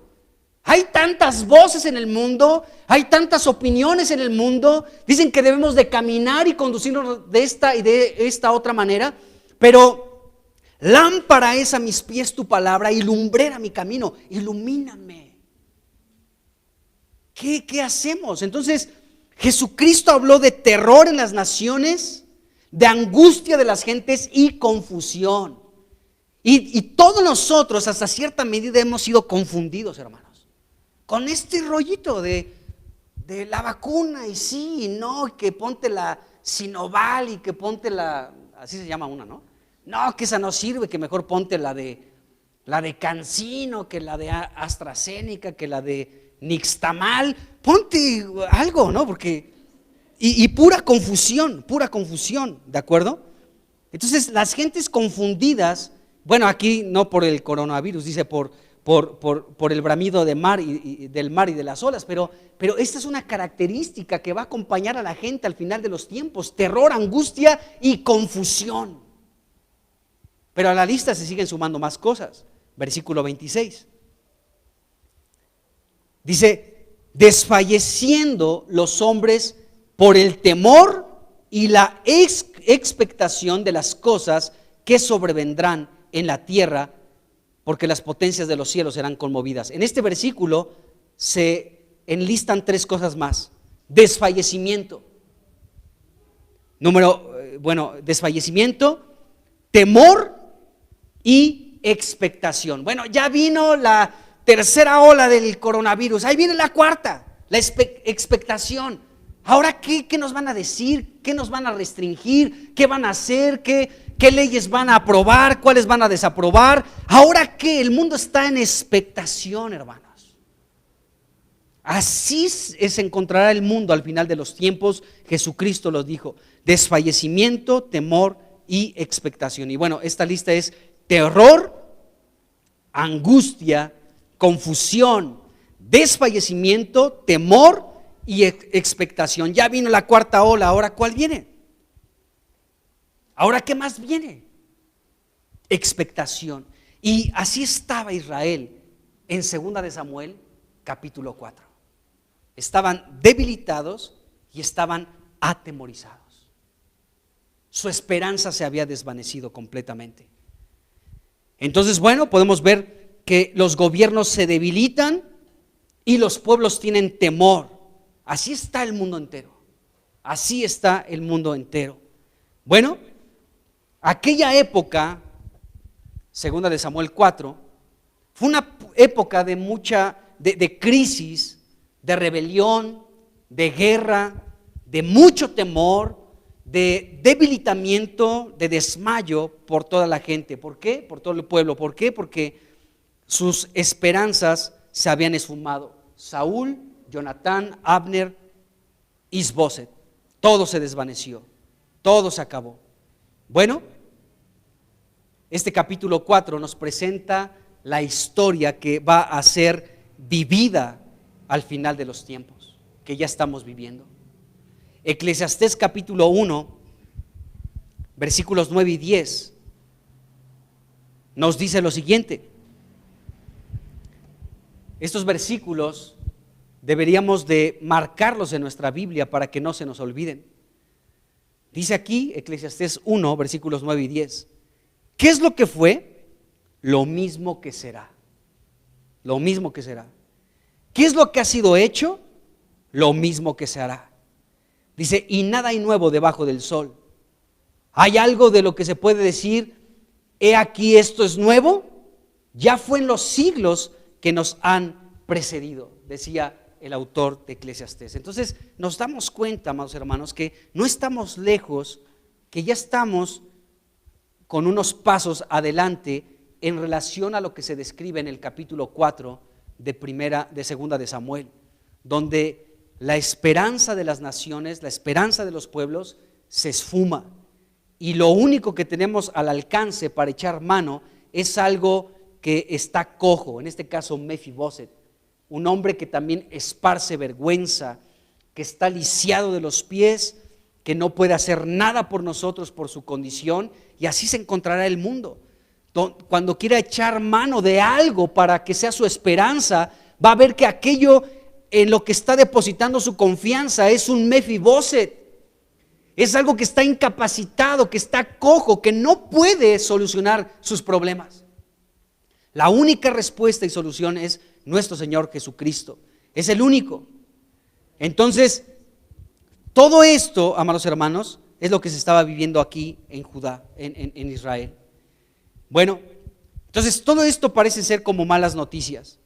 Hay tantas voces en el mundo, hay tantas opiniones en el mundo. Dicen que debemos de caminar y conducirnos de esta y de esta otra manera, pero lámpara es a mis pies tu palabra y lumbrera mi camino. Ilumíname. ¿Qué hacemos? Entonces, Jesucristo habló de terror en las naciones, de angustia de las gentes y confusión. Y todos nosotros hasta cierta medida hemos sido confundidos, hermanos, con este rollito de la vacuna, y sí y no, y que ponte la Sinoval y que ponte la, así se llama una, ¿no? No, que esa no sirve, que mejor ponte la de CanSino, que la de AstraZeneca, que la de Nixtamal, ponte algo, ¿no? Porque, y pura confusión, ¿de acuerdo? Entonces las gentes confundidas, bueno, aquí no por el coronavirus, dice por el bramido del mar y de las olas, pero esta es una característica que va a acompañar a la gente al final de los tiempos: terror, angustia y confusión. Pero a la lista se siguen sumando más cosas. Versículo 26 dice: desfalleciendo los hombres por el temor y la expectación de las cosas que sobrevendrán en la tierra, porque las potencias de los cielos serán conmovidas. En este versículo se enlistan tres cosas más: desfallecimiento, desfallecimiento, temor y expectación. Bueno, ya vino la tercera ola del coronavirus, ahí viene la cuarta, la expectación. Ahora, ¿qué nos van a decir? ¿Qué nos van a restringir? ¿Qué van a hacer? ¿Qué leyes van a aprobar? ¿Cuáles van a desaprobar? Ahora que el mundo está en expectación, hermanos. Así se encontrará el mundo al final de los tiempos. Jesucristo lo dijo: desfallecimiento, temor y expectación. Y bueno, esta lista es terror, angustia, confusión, desfallecimiento, temor y expectación. Ya vino la cuarta ola, ahora ¿cuál viene? Ahora ¿qué más viene? Expectación. Y así estaba Israel en 2 de Samuel capítulo 4. Estaban debilitados, y estaban atemorizados. Su esperanza se había desvanecido completamente. Entonces, bueno, podemos ver que los gobiernos se debilitan y los pueblos tienen temor. Así está el mundo entero. Así está el mundo entero. Bueno, aquella época, segunda de Samuel 4, fue una época de mucha de crisis, de rebelión, de guerra, de mucho temor, de debilitamiento, de desmayo por toda la gente. ¿Por qué? Por todo el pueblo. ¿Por qué? Porque sus esperanzas se habían esfumado. Saúl, Jonatán, Abner, Isboset, todo se desvaneció, todo se acabó. Bueno, este capítulo 4 nos presenta la historia que va a ser vivida al final de los tiempos, que ya estamos viviendo. Eclesiastés capítulo 1, versículos 9 y 10, nos dice lo siguiente. Estos versículos deberíamos de marcarlos en nuestra Biblia para que no se nos olviden. Dice aquí, Eclesiastés 1, versículos 9 y 10, ¿qué es lo que fue? Lo mismo que será. Lo mismo que será. ¿Qué es lo que ha sido hecho? Lo mismo que se hará. Dice, y nada hay nuevo debajo del sol. ¿Hay algo de lo que se puede decir, he aquí esto es nuevo? Ya fue en los siglos que nos han precedido, decía el autor de Eclesiastés. Entonces nos damos cuenta, amados hermanos, que no estamos lejos, que ya estamos con unos pasos adelante en relación a lo que se describe en el capítulo 4 de segunda de Samuel, donde la esperanza de las naciones, la esperanza de los pueblos se esfuma, y lo único que tenemos al alcance para echar mano es algo que está cojo, en este caso Mefiboset, un hombre que también esparce vergüenza, que está lisiado de los pies, que no puede hacer nada por nosotros por su condición, y así se encontrará el mundo. Cuando quiera echar mano de algo para que sea su esperanza, va a ver que aquello en lo que está depositando su confianza es un Mefiboset. Es algo que está incapacitado, que está cojo, que no puede solucionar sus problemas. La única respuesta y solución es nuestro Señor Jesucristo. Es el único. Entonces, todo esto, amados hermanos, es lo que se estaba viviendo aquí en Judá, en Israel. Bueno, entonces todo esto parece ser como malas noticias.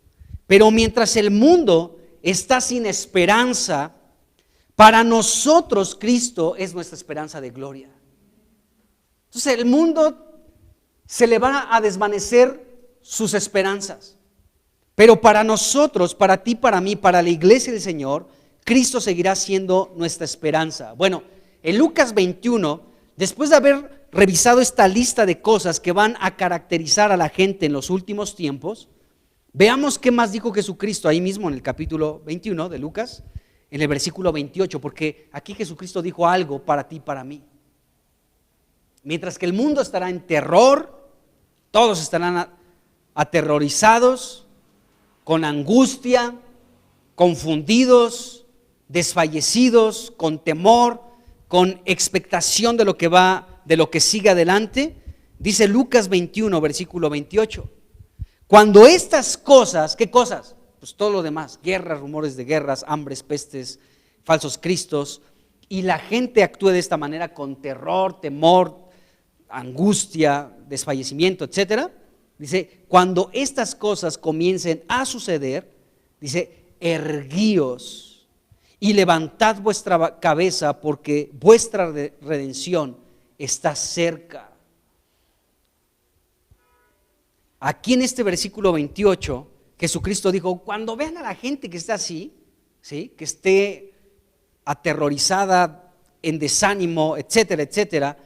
Pero mientras el mundo está sin esperanza, para nosotros Cristo es nuestra esperanza de gloria. Entonces el mundo se le van a desvanecer sus esperanzas, pero para nosotros, para ti, para mí, para la iglesia del Señor, Cristo seguirá siendo nuestra esperanza. Bueno, en Lucas 21, después de haber revisado esta lista de cosas que van a caracterizar a la gente en los últimos tiempos, veamos qué más dijo Jesucristo ahí mismo en el capítulo 21 de Lucas, en el versículo 28, porque aquí Jesucristo dijo algo para ti y para mí. Mientras que el mundo estará en terror, todos estarán aterrorizados, con angustia, confundidos, desfallecidos, con temor, con expectación de lo que sigue adelante. Dice Lucas 21, versículo 28. Cuando estas cosas, ¿qué cosas? Pues todo lo demás, guerras, rumores de guerras, hambres, pestes, falsos cristos, y la gente actúe de esta manera con terror, temor, angustia, desfallecimiento, etcétera. Dice, cuando estas cosas comiencen a suceder, dice, erguíos y levantad vuestra cabeza, porque vuestra redención está cerca. Aquí en este versículo 28, Jesucristo dijo, cuando vean a la gente que está así, ¿sí?, que esté aterrorizada, en desánimo, etcétera, etcétera,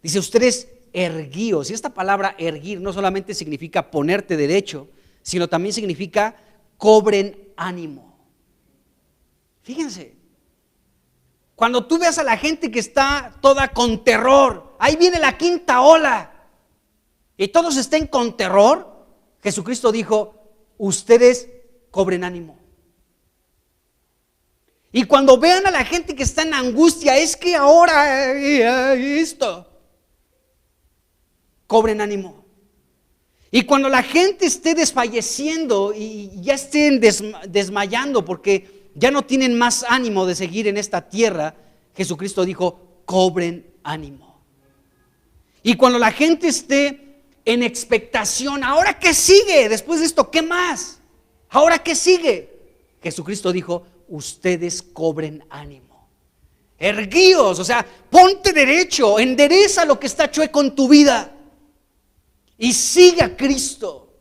dice, ustedes erguíos. Y esta palabra erguir no solamente significa ponerte derecho, sino también significa cobren ánimo. Fíjense, cuando tú veas a la gente que está toda con terror, ahí viene la quinta ola, y todos estén con terror, Jesucristo dijo, ustedes cobren ánimo. Y cuando vean a la gente que está en angustia, es que ahora esto, cobren ánimo. Y cuando la gente esté desfalleciendo y ya estén desmayando porque ya no tienen más ánimo de seguir en esta tierra, Jesucristo dijo, cobren ánimo. Y cuando la gente esté en expectación, ¿ahora qué sigue? Después de esto, ¿qué más? ¿Ahora qué sigue? Jesucristo dijo, ustedes cobren ánimo. Erguíos, o sea, ponte derecho, endereza lo que está chueco en tu vida y sigue a Cristo,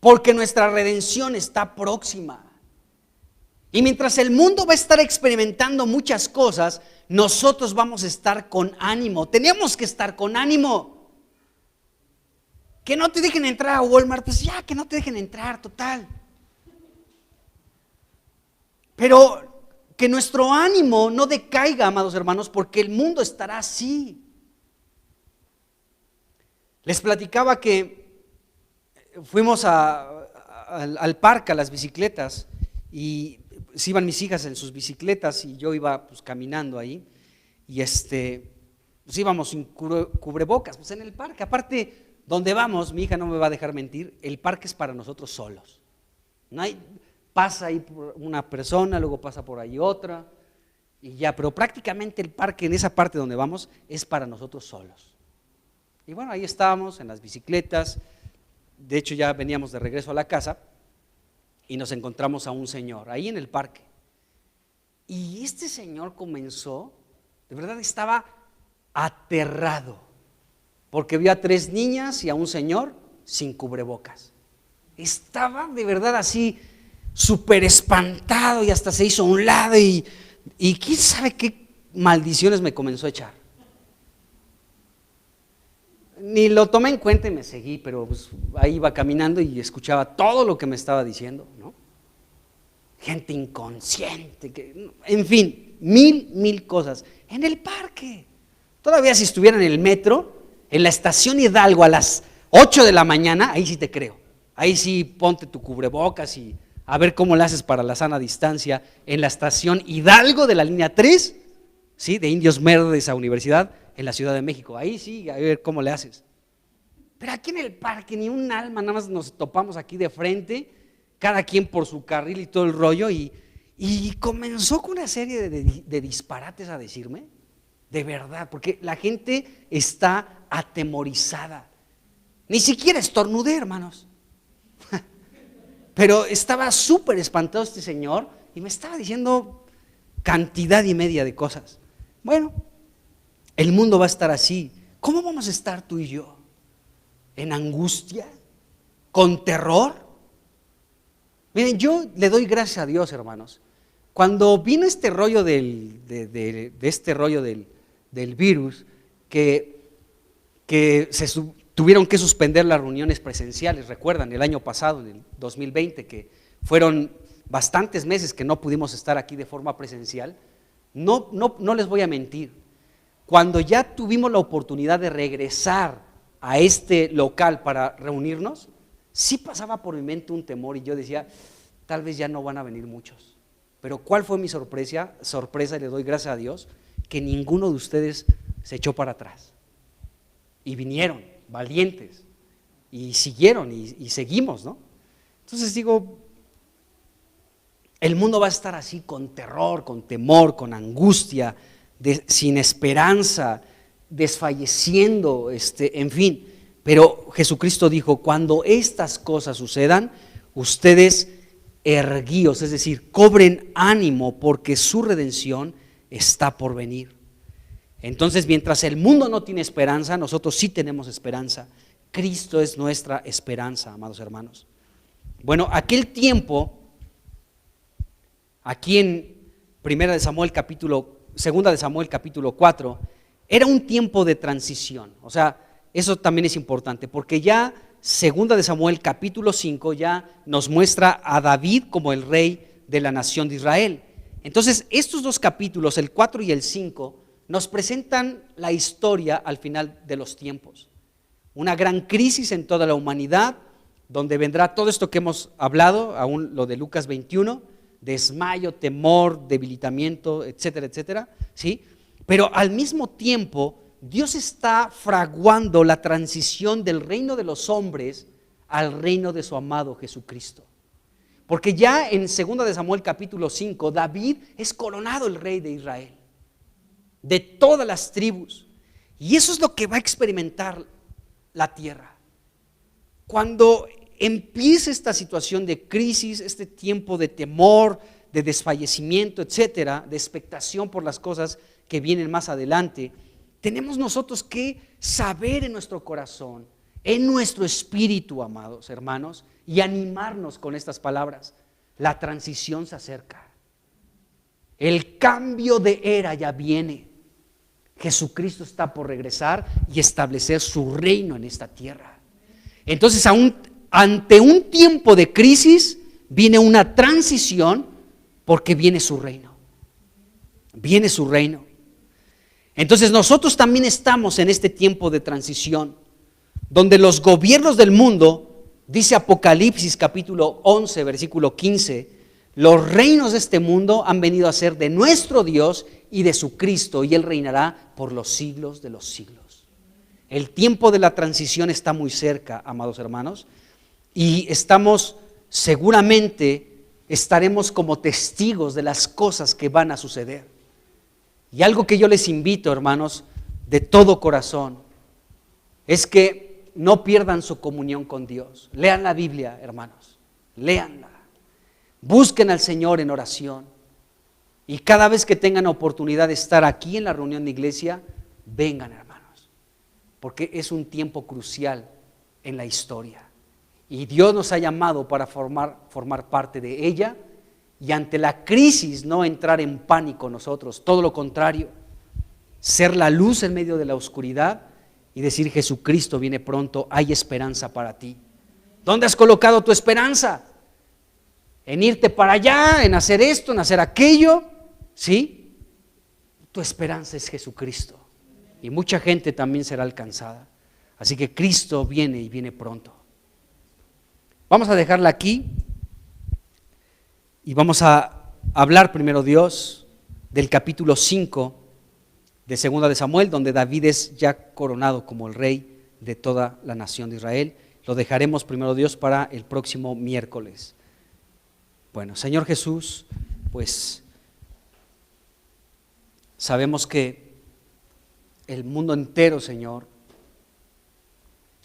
porque nuestra redención está próxima. Y mientras el mundo va a estar experimentando muchas cosas, nosotros vamos a estar con ánimo. Tenemos que estar con ánimo. Que no te dejen entrar a Walmart, pues ya, que no te dejen entrar, total. Pero que nuestro ánimo no decaiga, amados hermanos, porque el mundo estará así. Les platicaba que fuimos al parque, a las bicicletas, y pues iban mis hijas en sus bicicletas y yo iba pues caminando ahí, y pues íbamos sin cubrebocas, pues en el parque. Aparte, donde vamos, mi hija no me va a dejar mentir, el parque es para nosotros solos. No hay, pasa ahí por una persona, luego pasa por ahí otra, y ya, pero prácticamente el parque en esa parte donde vamos es para nosotros solos. Y bueno, ahí estábamos en las bicicletas, de hecho ya veníamos de regreso a la casa y nos encontramos a un señor ahí en el parque. Y este señor comenzó, de verdad estaba aterrado, porque vio a 3 niñas y a un señor sin cubrebocas. Estaba de verdad así súper espantado y hasta se hizo a un lado y quién sabe qué maldiciones me comenzó a echar. Ni lo tomé en cuenta y me seguí, pero pues ahí iba caminando y escuchaba todo lo que me estaba diciendo, ¿no? Gente inconsciente, en fin, mil cosas. En el parque, todavía si estuviera en el metro, en la estación Hidalgo a las 8 de la mañana, ahí sí te creo. Ahí sí ponte tu cubrebocas y a ver cómo le haces para la sana distancia. En la estación Hidalgo de la línea 3, ¿sí? De Indios Verdes a Universidad, en la Ciudad de México, ahí sí, a ver cómo le haces. Pero aquí en el parque ni un alma, nada más nos topamos aquí de frente, cada quien por su carril y todo el rollo, y comenzó con una serie de disparates a decirme, de verdad, porque la gente está atemorizada. Ni siquiera estornudé, hermanos. Pero estaba súper espantado este señor y me estaba diciendo cantidad y media de cosas. Bueno, el mundo va a estar así. ¿Cómo vamos a estar tú y yo? ¿En angustia? ¿Con terror? Miren, yo le doy gracias a Dios, hermanos. Cuando vino este rollo del virus, que tuvieron que suspender las reuniones presenciales, recuerdan, el año pasado, en el 2020, que fueron bastantes meses que no pudimos estar aquí de forma presencial. No les voy a mentir. Cuando ya tuvimos la oportunidad de regresar a este local para reunirnos, sí pasaba por mi mente un temor y yo decía, tal vez ya no van a venir muchos. Pero ¿cuál fue mi sorpresa? Y le doy gracias a Dios, que ninguno de ustedes se echó para atrás. Y vinieron, valientes, y siguieron y seguimos, ¿no? Entonces digo, el mundo va a estar así con terror, con temor, con angustia, sin esperanza, desfalleciendo, en fin. Pero Jesucristo dijo, cuando estas cosas sucedan, ustedes erguíos, es decir, cobren ánimo porque su redención está por venir. Entonces, mientras el mundo no tiene esperanza, nosotros sí tenemos esperanza. Cristo es nuestra esperanza, amados hermanos. Bueno, aquel tiempo, aquí en 2 de Samuel capítulo 4, era un tiempo de transición. O sea, eso también es importante, porque ya 2 de Samuel capítulo 5 ya nos muestra a David como el rey de la nación de Israel. Entonces, estos 2 capítulos, el 4 y el 5, nos presentan la historia al final de los tiempos. Una gran crisis en toda la humanidad, donde vendrá todo esto que hemos hablado, aún lo de Lucas 21, desmayo, temor, debilitamiento, etcétera, etcétera, ¿sí? Pero al mismo tiempo, Dios está fraguando la transición del reino de los hombres al reino de su amado Jesucristo. Porque ya en 2 de Samuel capítulo 5, David es coronado el rey de Israel, de todas las tribus. Y eso es lo que va a experimentar la tierra. Cuando empiece esta situación de crisis, este tiempo de temor, de desfallecimiento, etcétera, de expectación por las cosas que vienen más adelante, tenemos nosotros que saber en nuestro corazón, en nuestro espíritu, amados hermanos, y animarnos con estas palabras: la transición se acerca, el cambio de era ya viene, Jesucristo está por regresar y establecer su reino en esta tierra. Entonces, ante un tiempo de crisis viene una transición, porque viene su reino, viene su reino. Entonces nosotros también estamos en este tiempo de transición, donde los gobiernos del mundo, dice Apocalipsis capítulo 11 versículo 15, los reinos de este mundo han venido a ser de nuestro Dios y de su Cristo, y Él reinará por los siglos de los siglos. El tiempo de la transición está muy cerca, amados hermanos, y seguramente estaremos como testigos de las cosas que van a suceder. Y algo que yo les invito, hermanos, de todo corazón, es que no pierdan su comunión con Dios. Lean la Biblia, hermanos, léanla. Busquen al Señor en oración. Y cada vez que tengan oportunidad de estar aquí en la reunión de iglesia, vengan, hermanos, porque es un tiempo crucial en la historia. Y Dios nos ha llamado para formar parte de ella. Y ante la crisis no entrar en pánico nosotros, todo lo contrario, ser la luz en medio de la oscuridad y decir: Jesucristo viene pronto, hay esperanza para ti. ¿Dónde has colocado tu esperanza? ¿En irte para allá, en hacer esto, en hacer aquello? ¿Sí? Tu esperanza es Jesucristo, y mucha gente también será alcanzada. Así que Cristo viene y viene pronto. Vamos a dejarla aquí. Y vamos a hablar primero, Dios, del capítulo 5 de 2 de Samuel, donde David es ya coronado como el rey de toda la nación de Israel. Lo dejaremos primero, Dios, para el próximo miércoles. Bueno, Señor Jesús, pues sabemos que el mundo entero, Señor,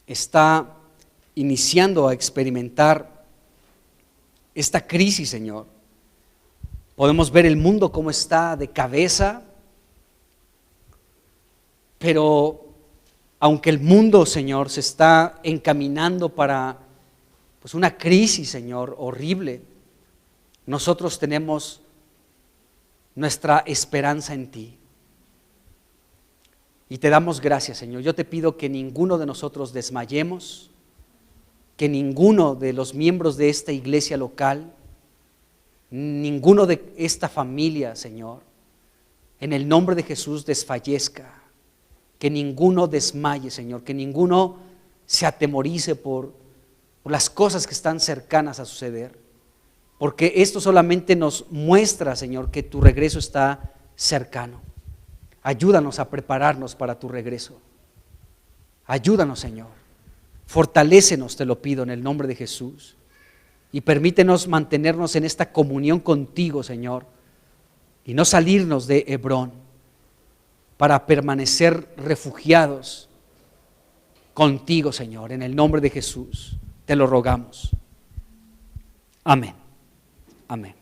está iniciando a experimentar esta crisis, Señor. Podemos ver el mundo cómo está de cabeza, pero aunque el mundo, Señor, se está encaminando para una crisis, Señor, horrible, nosotros tenemos nuestra esperanza en ti. Y te damos gracias, Señor. Yo te pido que ninguno de nosotros desmayemos, que ninguno de los miembros de esta iglesia local, ninguno de esta familia, Señor, en el nombre de Jesús desfallezca, que ninguno desmaye, Señor, que ninguno se atemorice por las cosas que están cercanas a suceder, porque esto solamente nos muestra, Señor, que tu regreso está cercano. Ayúdanos a prepararnos para tu regreso. Ayúdanos, Señor. Fortalécenos, te lo pido en el nombre de Jesús, y permítenos mantenernos en esta comunión contigo, Señor, y no salirnos de Hebrón, para permanecer refugiados contigo, Señor, en el nombre de Jesús, te lo rogamos. Amén. Amén.